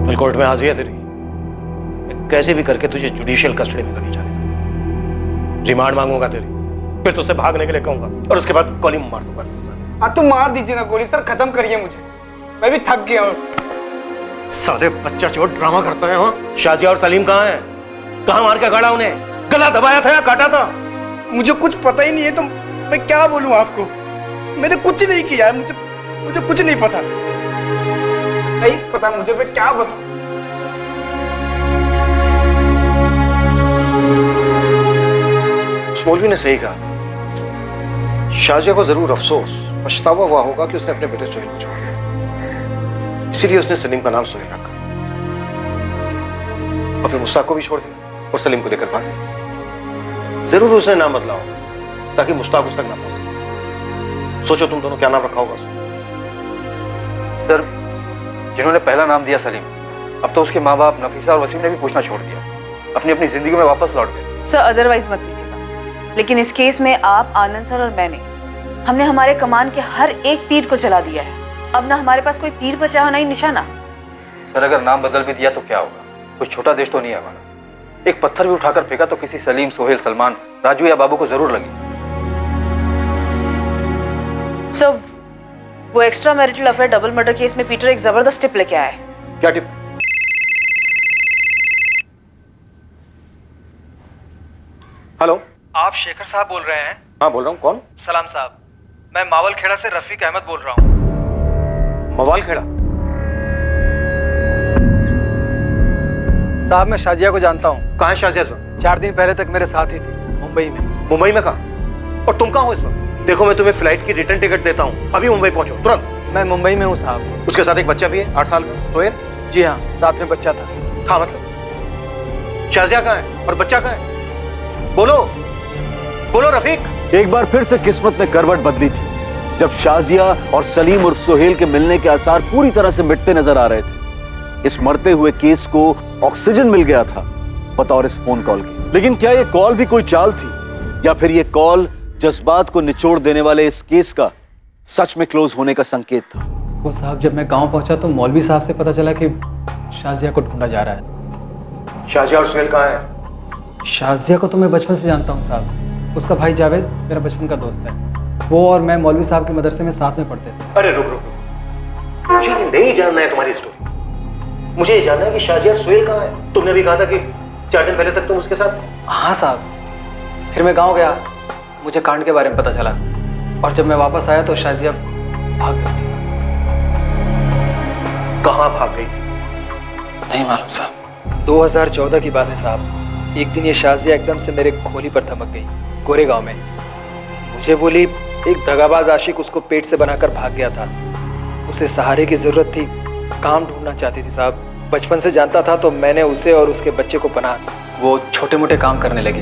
कल कोर्ट में हाजिर है तेरी। कैसे भी करके तुझे जुडिशियल कस्टडी में करनी चाहिए। रिमांड मांगूंगा तेरी, फिर तुझसे भागने के लिए कहूंगा, और उसके बाद गोली मार दूंगा। हाँ तो मार दीजिए ना गोली सर, खत्म करिए मुझे, मैं भी थक गया हूँ। साले बच्चा चोर ड्रामा करता है। हाँ, शाजिया और सलीम कहाँ हैं? कहाँ मार के गाड़ा उन्हें? गला दबाया था या काटा था? मुझे कुछ पता ही नहीं है, तो मैं क्या बोलूं आपको? मैंने कुछ नहीं किया है, मुझे कुछ नहीं पता। नहीं पता मुझे, मैं क्या बताऊं? उस मौलवी ने सही कहा। शाजिया को जरूर अफसोस, पछतावा हुआ होगा कि उसने अपने बेटे सोहेल को छोड़ दिया, इसीलिए उसने सलीम का नाम सोहेल रखा, और फिर मुश्ताक को भी छोड़ दिया और सलीम को लेकर भाग गया। जरूर उसने नाम बदला हो ताकि मुश्ताक उस तक ना पहुंच सके। सोचो तुम दोनों क्या नाम रखा होगा सर? जिन्होंने पहला नाम दिया सलीम, अब तो उसके माँ बाप नफीसा और वसीम ने भी पूछना छोड़ दिया, अपनी अपनी जिंदगी में वापस लौट गए। सर अदरवाइज मत लीजिएगा, लेकिन इस केस में आप, आनंद सर और मैंने, हमने हमारे कमान के हर एक तीर को चला दिया है। अब ना हमारे पास कोई तीर बचा हो, ना ही निशाना। सर अगर नाम बदल भी दिया तो क्या होगा? कोई छोटा देश तो नहीं है हमारा। एक पत्थर भी उठाकर फेंका तो किसी सलीम, सोहेल, सलमान, राजू या बाबू को जरूर लगी। सर वो extra marital affair double murder case में पीटर एक जबरदस्त टिप लेके आया है। क्या टिप? हेलो, आप शेखर साहब बोल रहे हैं? हाँ बोल रहा हूँ। कौन? सलाम साहब, मैं मावल खेड़ा से रफीक अहमद बोल रहा हूँ। मवाल खेड़ा? साहब मैं शाजिया को जानता हूँ। कहाँ है शाजिया? 4 दिन पहले तक मेरे साथ ही थी, मुंबई में। मुंबई में कहाँ? और तुम कहाँ हो इस वक्त? देखो मैं तुम्हें फ्लाइट की रिटर्न टिकट देता हूँ, अभी मुंबई पहुंचो तुरंत। मैं मुंबई में हूँ साहब। उसके साथ एक बच्चा भी है, 8 साल का, सोहेल। जी हाँ, साथ में बच्चा था। था मतलब? शाजिया कहाँ है और बच्चा कहाँ है? बोलो बोलो रफीक। एक बार फिर से किस्मत ने करवट बदली थी, जब शाजिया और सलीम और सोहेल के मिलने के आसार पूरी तरह से मिटते नजर आ रहे थे। इस मरते हुए केस को ऑक्सीजन मिल गया था बतौर इस फोन कॉल की। लेकिन क्या यह कॉल भी कोई चाल थी, या फिर यह कॉल जज्बात को निचोड़ देने वाले इस केस का सच में क्लोज होने का संकेत था? वो साहब जब मैं गांव पहुंचा तो मौलवी साहब से पता चला कि शाजिया को ढूंढा जा रहा है। शाजिया और सोहेल कहाँ है? शाजिया को तो मैं बचपन से जानता हूँ साहब। उसका भाई जावेद मेरा बचपन का दोस्त है। वो और मैं मौलवी साहब के मदरसे में साथ में पढ़ते थे। अरे रुक रुक, मुझे ये नहीं जानना है तुम्हारी स्टोरी। मुझे ये जानना है कि शाजिया और सोहेल कहाँ है। तुमने भी कहा था कि 4 दिन पहले तक तुम उसके साथ थे। हाँ साहब, फिर मैं गांव गया, मुझे कांड के बारे में पता चला और जब मैं वापस आया तो शाजिया भाग गई थी। कहाँ भाग गई? नहीं मालूम साहब, 2014 की बात है साहब। एक दिन ये शाजिया एकदम से मेरे खोली पर थमक गई, गोरेगांव में। मुझे बोली एक दगाबाज आशिक उसको पेट से बनाकर भाग गया था, उसे सहारे की जरूरत थी, काम ढूंढना चाहती थी साहब। बचपन से जानता था तो मैंने उसे और उसके बच्चे को पनाह दी। वो छोटे मोटे काम करने लगी।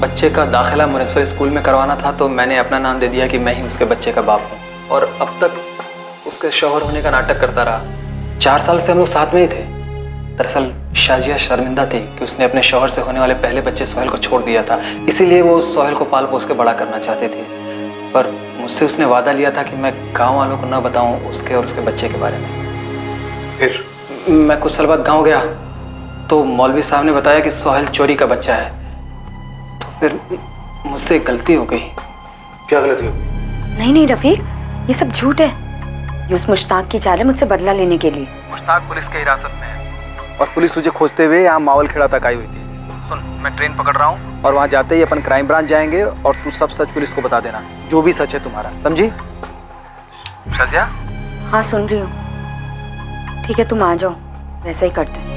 बच्चे का दाखिला म्युनिसिपल स्कूल में करवाना था तो मैंने अपना नाम दे दिया कि मैं ही उसके बच्चे का बाप हूँ और अब तक उसके शौहर होने का नाटक करता रहा। 4 साल से हम लोग साथ में ही थे। दरअसल शाजिया शर्मिंदा थी कि उसने अपने शौहर से होने वाले पहले बच्चे सोहेल को छोड़ दिया था, इसीलिए वो सोहेल को पाल पोस के बड़ा करना चाहते थे। पर मुझसे उसने वादा लिया था कि मैं गांव वालों को न बताऊं उसके और उसके बच्चे के बारे में। फिर मैं कुछ साल बाद गांव गया तो मौलवी साहब ने बताया कि सोहेल चोरी का बच्चा है। तो फिर मुझसे गलती हो गई। क्या गलती हो? नहीं रफीक, ये सब झूठ है। ये उस मुश्ताक की चाल है मुझसे बदला लेने के लिए। मुश्ताक पुलिस की हिरासत में है और पुलिस तुझे खोजते हुए यहाँ मावल खेड़ा तक आई हुई थी। सुन, मैं ट्रेन पकड़ रहा हूँ और वहाँ जाते ही अपन क्राइम ब्रांच जाएंगे और तू सब सच पुलिस को बता देना, जो भी सच है तुम्हारा, समझी? शाजिया? हाँ सुन रही हूँ। ठीक है, तुम आ जाओ, वैसा ही करते हैं।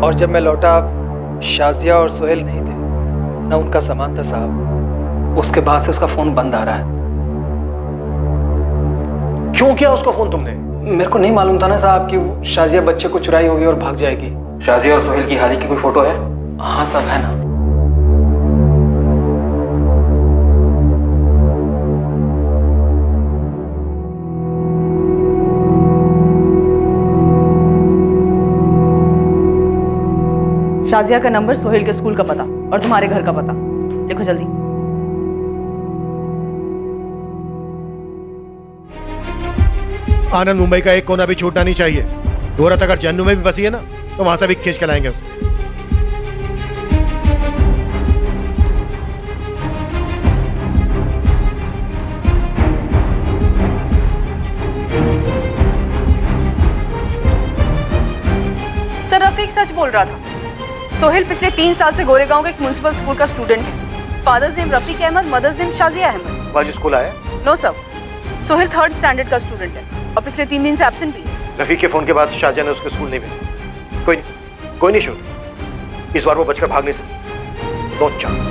और जब मैं लौटा शाजिया और सोहेल नहीं थे, न उनका सामान था साहब। उसके बाद से उसका फोन बंद आ रहा है। क्यों किया उसका फोन तुमने? मेरे को नहीं मालूम था ना साहब कि शाजिया बच्चे को चुराई होगी और भाग जाएगी। शाजिया और सोहेल की हाल ही की कोई फोटो है? हाँ साहब, है ना। शाजिया का नंबर, सोहेल के स्कूल का पता और तुम्हारे घर का पता लिखो जल्दी। आनंद मुंबई का एक कोना भी छूटना नहीं चाहिए। दोहरत अगर जन्नू में भी बसी है ना तो वहां से भी खींच के लाएंगे उसे। सर, रफीक सच बोल रहा था। सोहेल पिछले 3 साल से गोरेगांव के एक म्युनिसिपल स्कूल का स्टूडेंट है। Father's name Rafiq Ahmed, mother's name Shazia Ahmed. आज स्कूल आया? No sir, Sohail 3rd standard का स्टूडेंट है और पिछले 3 दिन से एब्सेंट भी है। रफीक के फोन के बाद शाजिया ने उसके स्कूल नहीं भेजा। कोई नहीं शूट, इस बार वो बचकर भाग नहीं सकती। No chance.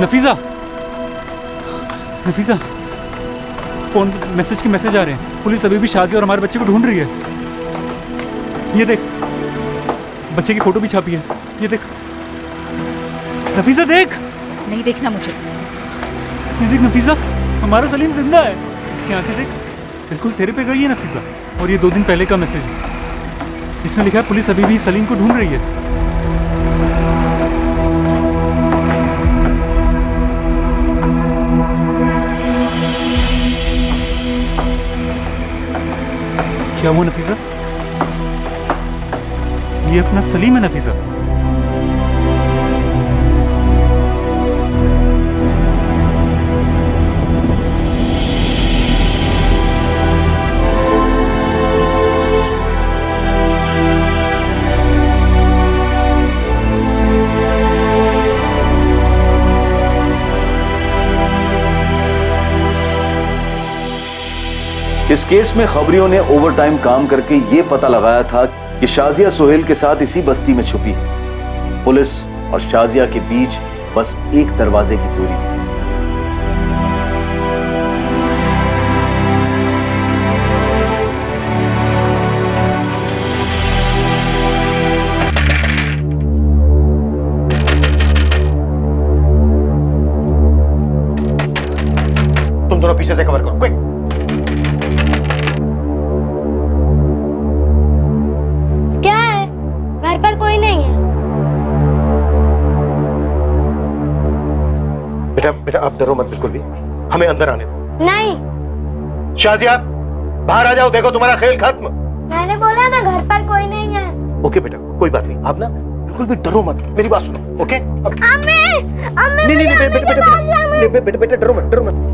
Nafisa, Nafisa, phone message के मैसेज आ रहे हैं। पुलिस अभी भी शाजी और हमारे बच्चे को ढूंढ रही है। ये देख, बच्चे की फोटो भी छापी है। ये देख नफीसा, देख। नहीं देखना मुझे। ये देख नफीसा, हमारा सलीम जिंदा है। इसकी आंखें देख, बिल्कुल तेरे पे गई है नफीसा। और ये 2 दिन पहले का मैसेज है, इसमें लिखा है पुलिस अभी भी सलीम को ढूंढ रही है। क्या हुआ नफीसा? ये अपना सलीम है नफीसा। इस केस में खबरियों ने ओवरटाइम काम करके ये पता लगाया था कि शाजिया सोहेल के साथ इसी बस्ती में छुपी है। पुलिस और शाजिया के बीच बस एक दरवाजे की दूरी है। तुम दोनों पीछे से कवर करो, क्विक। क्या है? घर पर कोई नहीं है। बेटा बेटा आप डरो मत बिल्कुल भी, हमें अंदर आने दो। नहीं, शाजिया बाहर आ जाओ, देखो तुम्हारा खेल खत्म। मैंने बोला ना घर पर कोई नहीं है। ओके बेटा, कोई बात नहीं, आप ना बिल्कुल भी डरो मत, मेरी बात सुनो, ओके? नहीं नहीं बेटा बेटा बेटा बेटा डरो मत, डरो मत।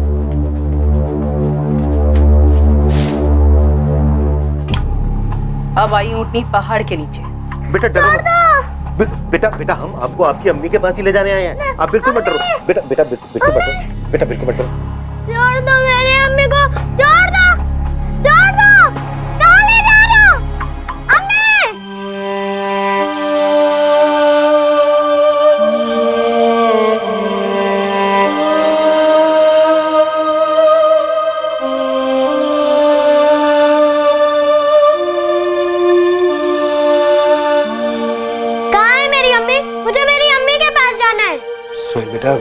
अब आई ऊँटनी पहाड़ के नीचे। बेटा डरो मत। बेटा बेटा हम आपको आपकी अम्मी के पास ही ले जाने आए हैं, आप बिल्कुल मत डरो। बेटा बेटा बिल्कुल मत डरो, बेटा बिल्कुल मत डरो। छोड़ दो मेरी अम्मी को, छोड़ दो, छोड़ दो, कहाँ ले जा रहे हो? कहाँ है मेरी अम्मी? मुझे मेरी अम्मी के पास जाना है। सोहेल बेटा,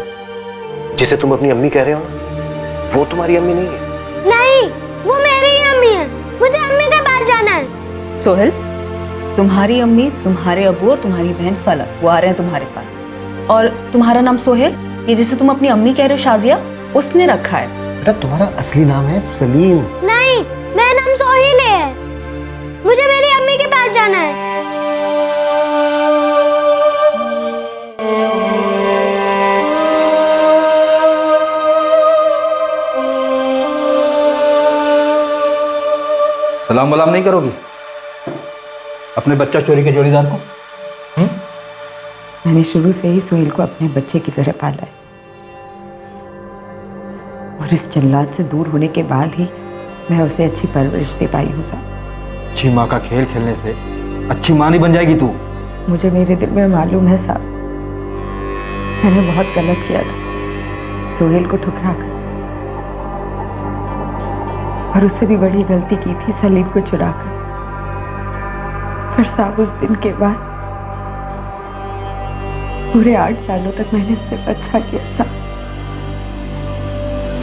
जिसे तुम अपनी अम्मी कह रहे हो ना, वो तुम्हारी अम्मी नहीं है। नहीं, वो मेरी ही अम्मी है। मुझे अम्मी के पास जाना है। सोहेल, तुम्हारी अम्मी, तुम्हारे अबू और तुम्हारी बहन फलक वो आ रहे हैं तुम्हारे पास। और तुम्हारा नाम सोहेल, ये जिसे तुम अपनी अम्मी कह रहे हो शाजिया, उसने रखा है। बेटा तुम्हारा असली नाम है सलीम। नहीं, मेरा नाम सोहेल है। मुझे मेरी अम्मी के पास जाना है। सलाम वलाम नहीं करोगी अपने बच्चा चोरी के जोड़ीदार को? मैंने शुरू से ही सोहेल को अपने बच्चे की तरह पाला है, और इस जल्लाद से दूर होने के बाद ही मैं उसे अच्छी परवरिश दे पाई हूँ साहब। अच्छी माँ का खेल खेलने से अच्छी माँ नहीं बन जाएगी तू। मुझे मेरे दिल में मालूम है साहब, मैंने बहुत गलत किया था सोहेल को ठुकरा कर, और उससे भी बड़ी गलती की थी सलीम को चुरा कर। पर साहब उस दिन के बाद पूरे 8 सालों तक मैंने सिर्फ अच्छा किया साहब,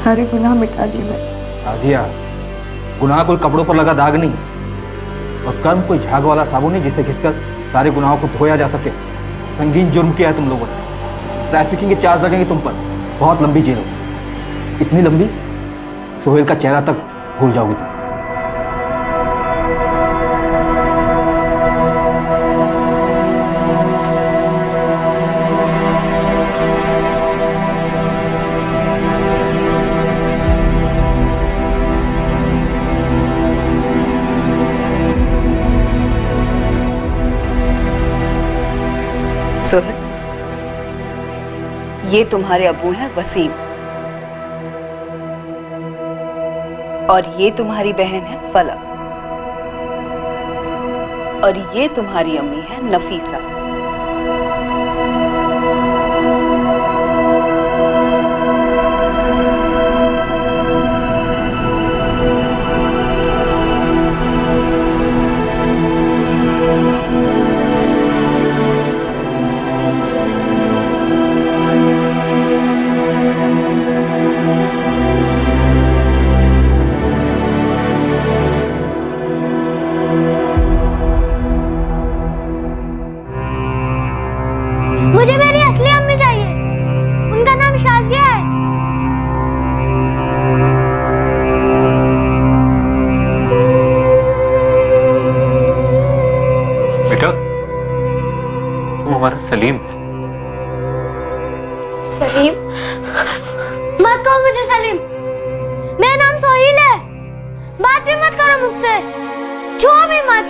सारे गुनाह मिटा दिए मैंने। आजिया, गुनाह कोई कपड़ों पर लगा दाग नहीं, और कर्म कोई झाग वाला साबुन नहीं जिसे घिसकर सारे गुनाहों को धोया जा सके। संगीन जुर्म किया है तुम लोगों ने, ट्रैफिकिंग के चार्ज लगेंगे तुम पर, बहुत लंबी जेल होगी, इतनी लंबी सोहेल का चेहरा तक भूल जाओगी तुम। सोहेल, ये तुम्हारे अबू हैं वसीम, और ये तुम्हारी बहन है फलक, और ये तुम्हारी अम्मी है नफीसा। मुझे मेरी असली अम्मी चाहिए, उनका नाम शाजिया है। बेटा तुम हमारा सलीम है। सलीम? मत कहो मुझे सलीम, मेरा नाम सोहेल है। बात भी मत करो मुझसे, छुओ भी मत।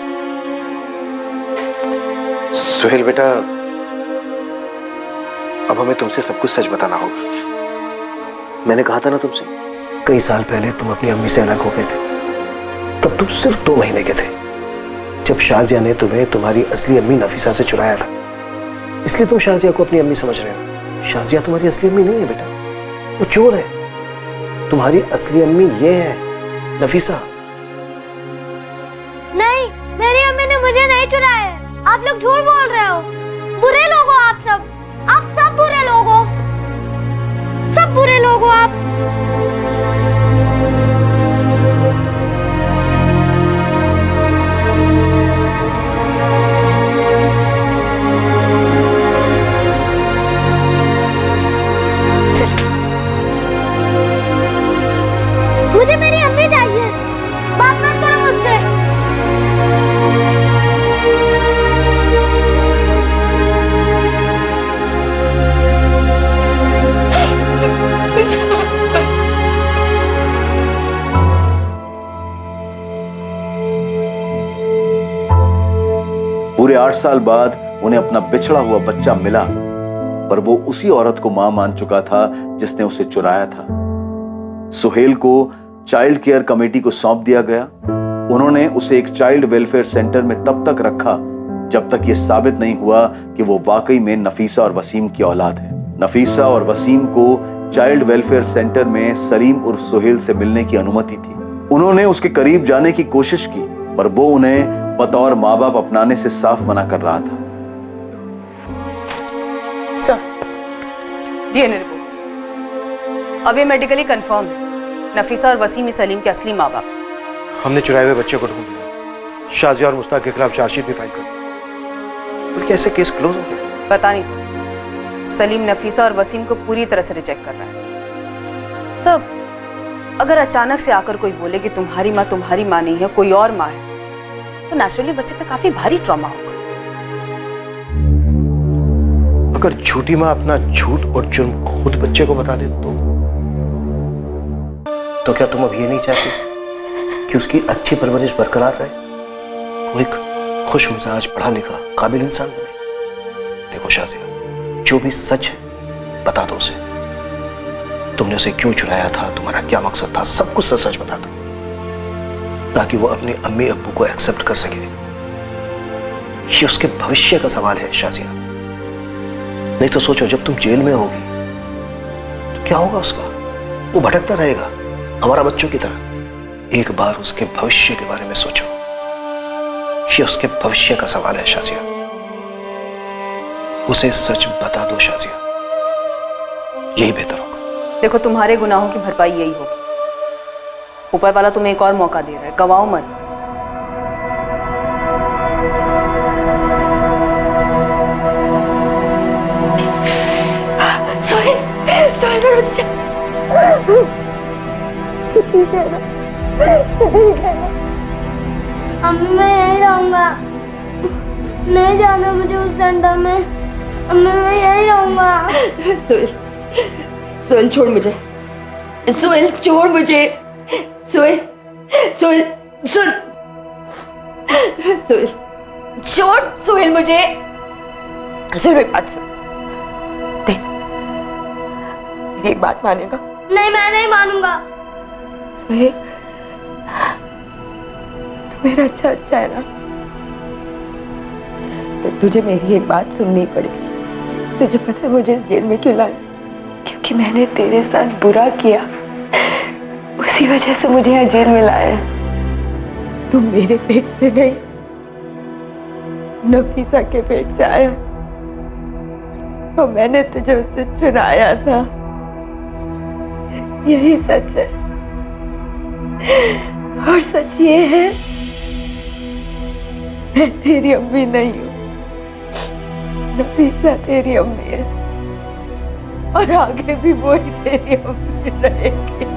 सोहेल बेटा, अब हमें तुमसे सब कुछ सच बताना होगा। मैंने कहा था ना तुमसे, कई साल पहले तुम अपनी अम्मी से अलग हो गए थे। तब तुम सिर्फ 2 महीने के थे, जब शाजिया ने तुम्हें तुम्हारी असली अम्मी नफीसा से चुराया था। इसलिए तुम शाजिया को अपनी अम्मी समझ रहे हो। शाजिया तुम्हारी असली अम्मी नहीं है बेटा, वो चोर है। तुम्हारी असली अम्मी ये है, नफीसा। नहीं, मेरी अम्मी ने मुझे नहीं चुराया है। आप लोग झूठ बोल रहे हो। बुरे लोग हो आप सब बुरे लोग हो, सब बुरे लोग हो आप। मुझे मेरी अम्मी चाहिए, बात मत करो मुझसे। पूरे 8 साल बाद उन्हें अपना बिछड़ा हुआ बच्चा मिला, पर वो उसी औरत को मां मान चुका था जिसने उसे चुराया था। सुहेल को चाइल्ड केयर कमेटी को सौंप दिया गया। उन्होंने उसे एक चाइल्ड वेलफेयर सेंटर में तब तक रखा जब तक यह साबित नहीं हुआ कि वो वाकई में नफीसा और वसीम की औलाद है। नफीसा और वसीम को चाइल्ड वेलफेयर सेंटर में सलीम उर्फ सुहेल से मिलने की अनुमति थी। उन्होंने उसके करीब जाने की कोशिश की, पर वो उन्हें बतौर माँ बाप अपनाने से साफ मना कर रहा था। सर, डीएनए रिपोर्ट अब ये मेडिकली कंफर्म है। नफीसा और वसीम सलीम के असली माँ बाप। हमने चुराए हुए बच्चे को ढूंढ लिया, शाजिया और मुस्ताक के खिलाफ चार्जशीट भी फाइल कर दी। बल्कि ऐसे केस क्लोज हो गया। पता नहीं सर, सलीम नफीसा और वसीम को पूरी तरह से रिजेक्ट कर रहा है। सब अगर अचानक से आकर कोई बोले कि तुम्हारी माँ नहीं है, कोई और माँ है, तो नेचुरली बच्चे पे काफी भारी ट्रॉमा होगा। अगर झूठी माँ अपना झूठ और जुर्म खुद बच्चे को बता दे तो क्या तुम अब ये नहीं चाहती कि उसकी अच्छी परवरिश बरकरार रहे, वो एक खुश मिजाज पढ़ा लिखा काबिल इंसान बने? देखो शाजिया, जो भी सच है बता दो उसे। तुमने उसे क्यों चुराया था, तुम्हारा क्या मकसद था, सब कुछ सच बता दो, ताकि वो अपने अम्मी अब्बू को एक्सेप्ट कर सके। ये उसके भविष्य का सवाल है शाजिया। नहीं तो सोचो, जब तुम जेल में होगी तो क्या होगा उसका? वो भटकता रहेगा हमारा बच्चों की तरह। एक बार उसके भविष्य के बारे में सोचो। ये उसके भविष्य का सवाल है शाजिया। उसे सच बता दो शाजिया, यही बेहतर होगा। देखो, तुम्हारे गुनाहों की भरपाई यही होगी। ऊपर वाला तुम्हें एक और मौका दे रहा है, गवाओ मत। सोहेल मेरा बच्चा। ठीक है ना, ठीक है ना। अम्मी मैं यहीं रहूंगा, नहीं जाना मुझे उस सेंटर में। अम्मी मैं यहीं रहूंगा। सोहेल छोड़ मुझे, सोहेल छोड़ मुझे, सोहेल सोहेल सुन, सोहेल छोड़, सोहेल मुझे। सोहेल मेरी बात सुन, देख मेरी एक बात मानेगा? नहीं, मैं नहीं मानूंगा। सोहेल तू मेरा अच्छा है ना, तो तुझे मेरी एक बात सुननी पड़ेगी। तुझे पता है मुझे इस जेल में क्यों लाया? क्योंकि मैंने तेरे साथ बुरा किया, उसी वजह से मुझे यहाँ जेल में लाया है। तू मेरे पेट से नहीं, नफीसा के पेट से आया, तो मैंने तुझे उससे चुराया था। यही सच है, और सच ये है मैं तेरी अम्मी नहीं हूँ, नफीसा तेरी अम्मी है, और आगे भी वही तेरी अम्मी रहेगी।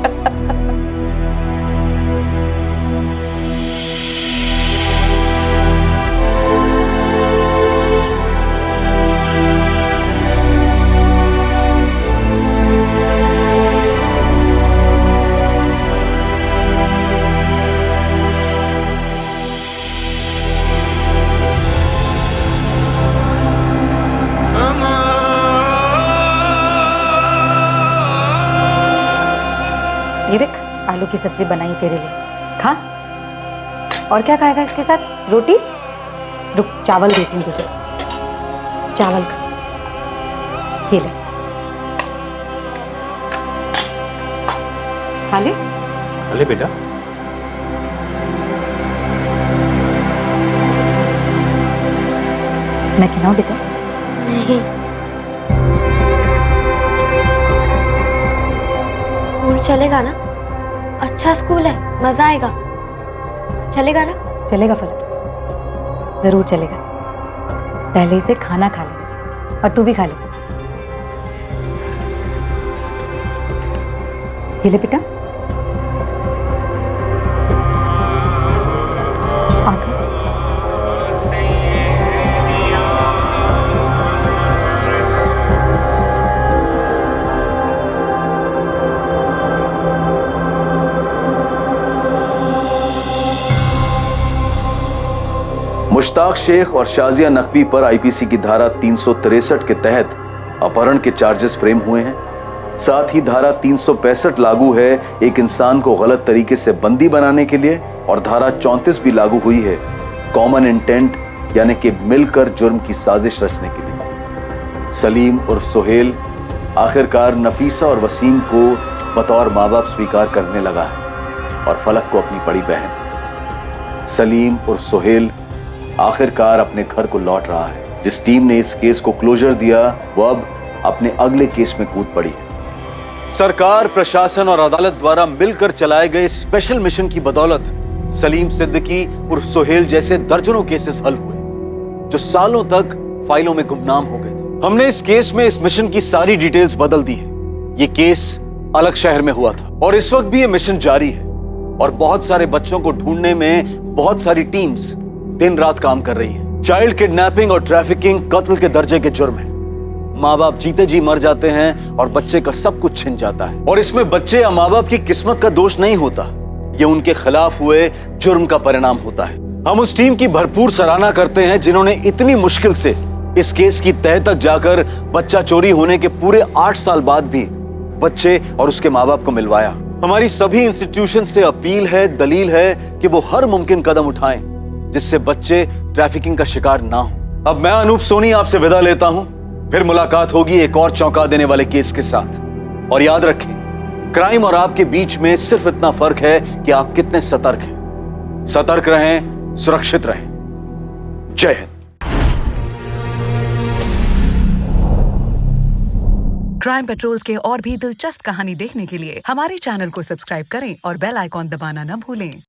ये देख, आलू की सब्जी बनाई तेरे लिए, खा। और क्या खाएगा इसके साथ? रोटी? रुक, चावल देती हूँ तुझे, चावल खा। ये ले, खा ले। अले बेटा, मैं खिलाऊं बेटा? नहीं। स्कूल चलेगा ना? अच्छा स्कूल है, मजा आएगा। चलेगा ना? चलेगा फलक, जरूर चलेगा। पहले इसे खाना खा ले और तू भी खा ले। ये ले बेटा, आकर। मुश्ताक शेख और शाजिया नकवी पर आईपीसी की धारा 363 के तहत अपहरण के चार्जेस फ्रेम हुए हैं। साथ ही धारा 365 लागू है एक इंसान को गलत तरीके से बंदी बनाने के लिए, और धारा 34 भी लागू हुई है कॉमन इंटेंट यानी कि मिलकर जुर्म की साजिश रचने के लिए। सलीम और सोहेल आखिरकार नफीसा और वसीम को बतौर माँ बाप स्वीकार करने लगा है और फलक को अपनी बड़ी बहन। सलीम और सोहेल आखिरकार अपने घर को लौट रहा है। जिस टीम ने इस केस को क्लोजर दिया वो अब अपने अगले केस में कूद पड़ी है। सरकार, प्रशासन और अदालत द्वारा मिलकर चलाए गए स्पेशल मिशन की बदौलत सलीम सिद्दीकी और सोहेल जैसे दर्जनों केसेस हल हुए जो सालों तक फाइलों में गुमनाम हो गए थे। हमने इस केस में इस मिशन की सारी डिटेल्स बदल दी है। ये केस अलग शहर में हुआ था और इस वक्त भी ये मिशन जारी है और बहुत सारे बच्चों को ढूंढने में बहुत सारी टीम्स दिन रात काम कर रही है। चाइल्ड किडनैपिंग और ट्रैफिकिंग कत्ल के दर्जे के जुर्म है। माँ बाप जीते जी मर जाते हैं और बच्चे का सब कुछ छिन जाता है, और इसमें बच्चे या माँ बाप की किस्मत का दोष नहीं होता, ये उनके खिलाफ हुए जुर्म का परिणाम होता है। हम उस टीम की भरपूर सराहना करते हैं जिन्होंने इतनी मुश्किल से इस केस की तह तक जाकर बच्चा चोरी होने के पूरे 8 साल बाद भी बच्चे और उसके माँ बाप को मिलवाया। हमारी सभी इंस्टीट्यूशन से अपील है, दलील है कि वो हर मुमकिन कदम उठाएं जिससे बच्चे ट्रैफिकिंग का शिकार ना हो। अब मैं अनूप सोनी आपसे विदा लेता हूं, फिर मुलाकात होगी एक और चौंका देने वाले केस के साथ। और याद रखें, क्राइम और आपके बीच में सिर्फ इतना फर्क है कि आप कितने सतर्क हैं। सतर्क रहें, सुरक्षित रहें। जय हिंद। क्राइम पेट्रोल्स के और भी दिलचस्प कहानी देखने के लिए हमारे चैनल को सब्सक्राइब करें और बेल आइकॉन दबाना न भूलें।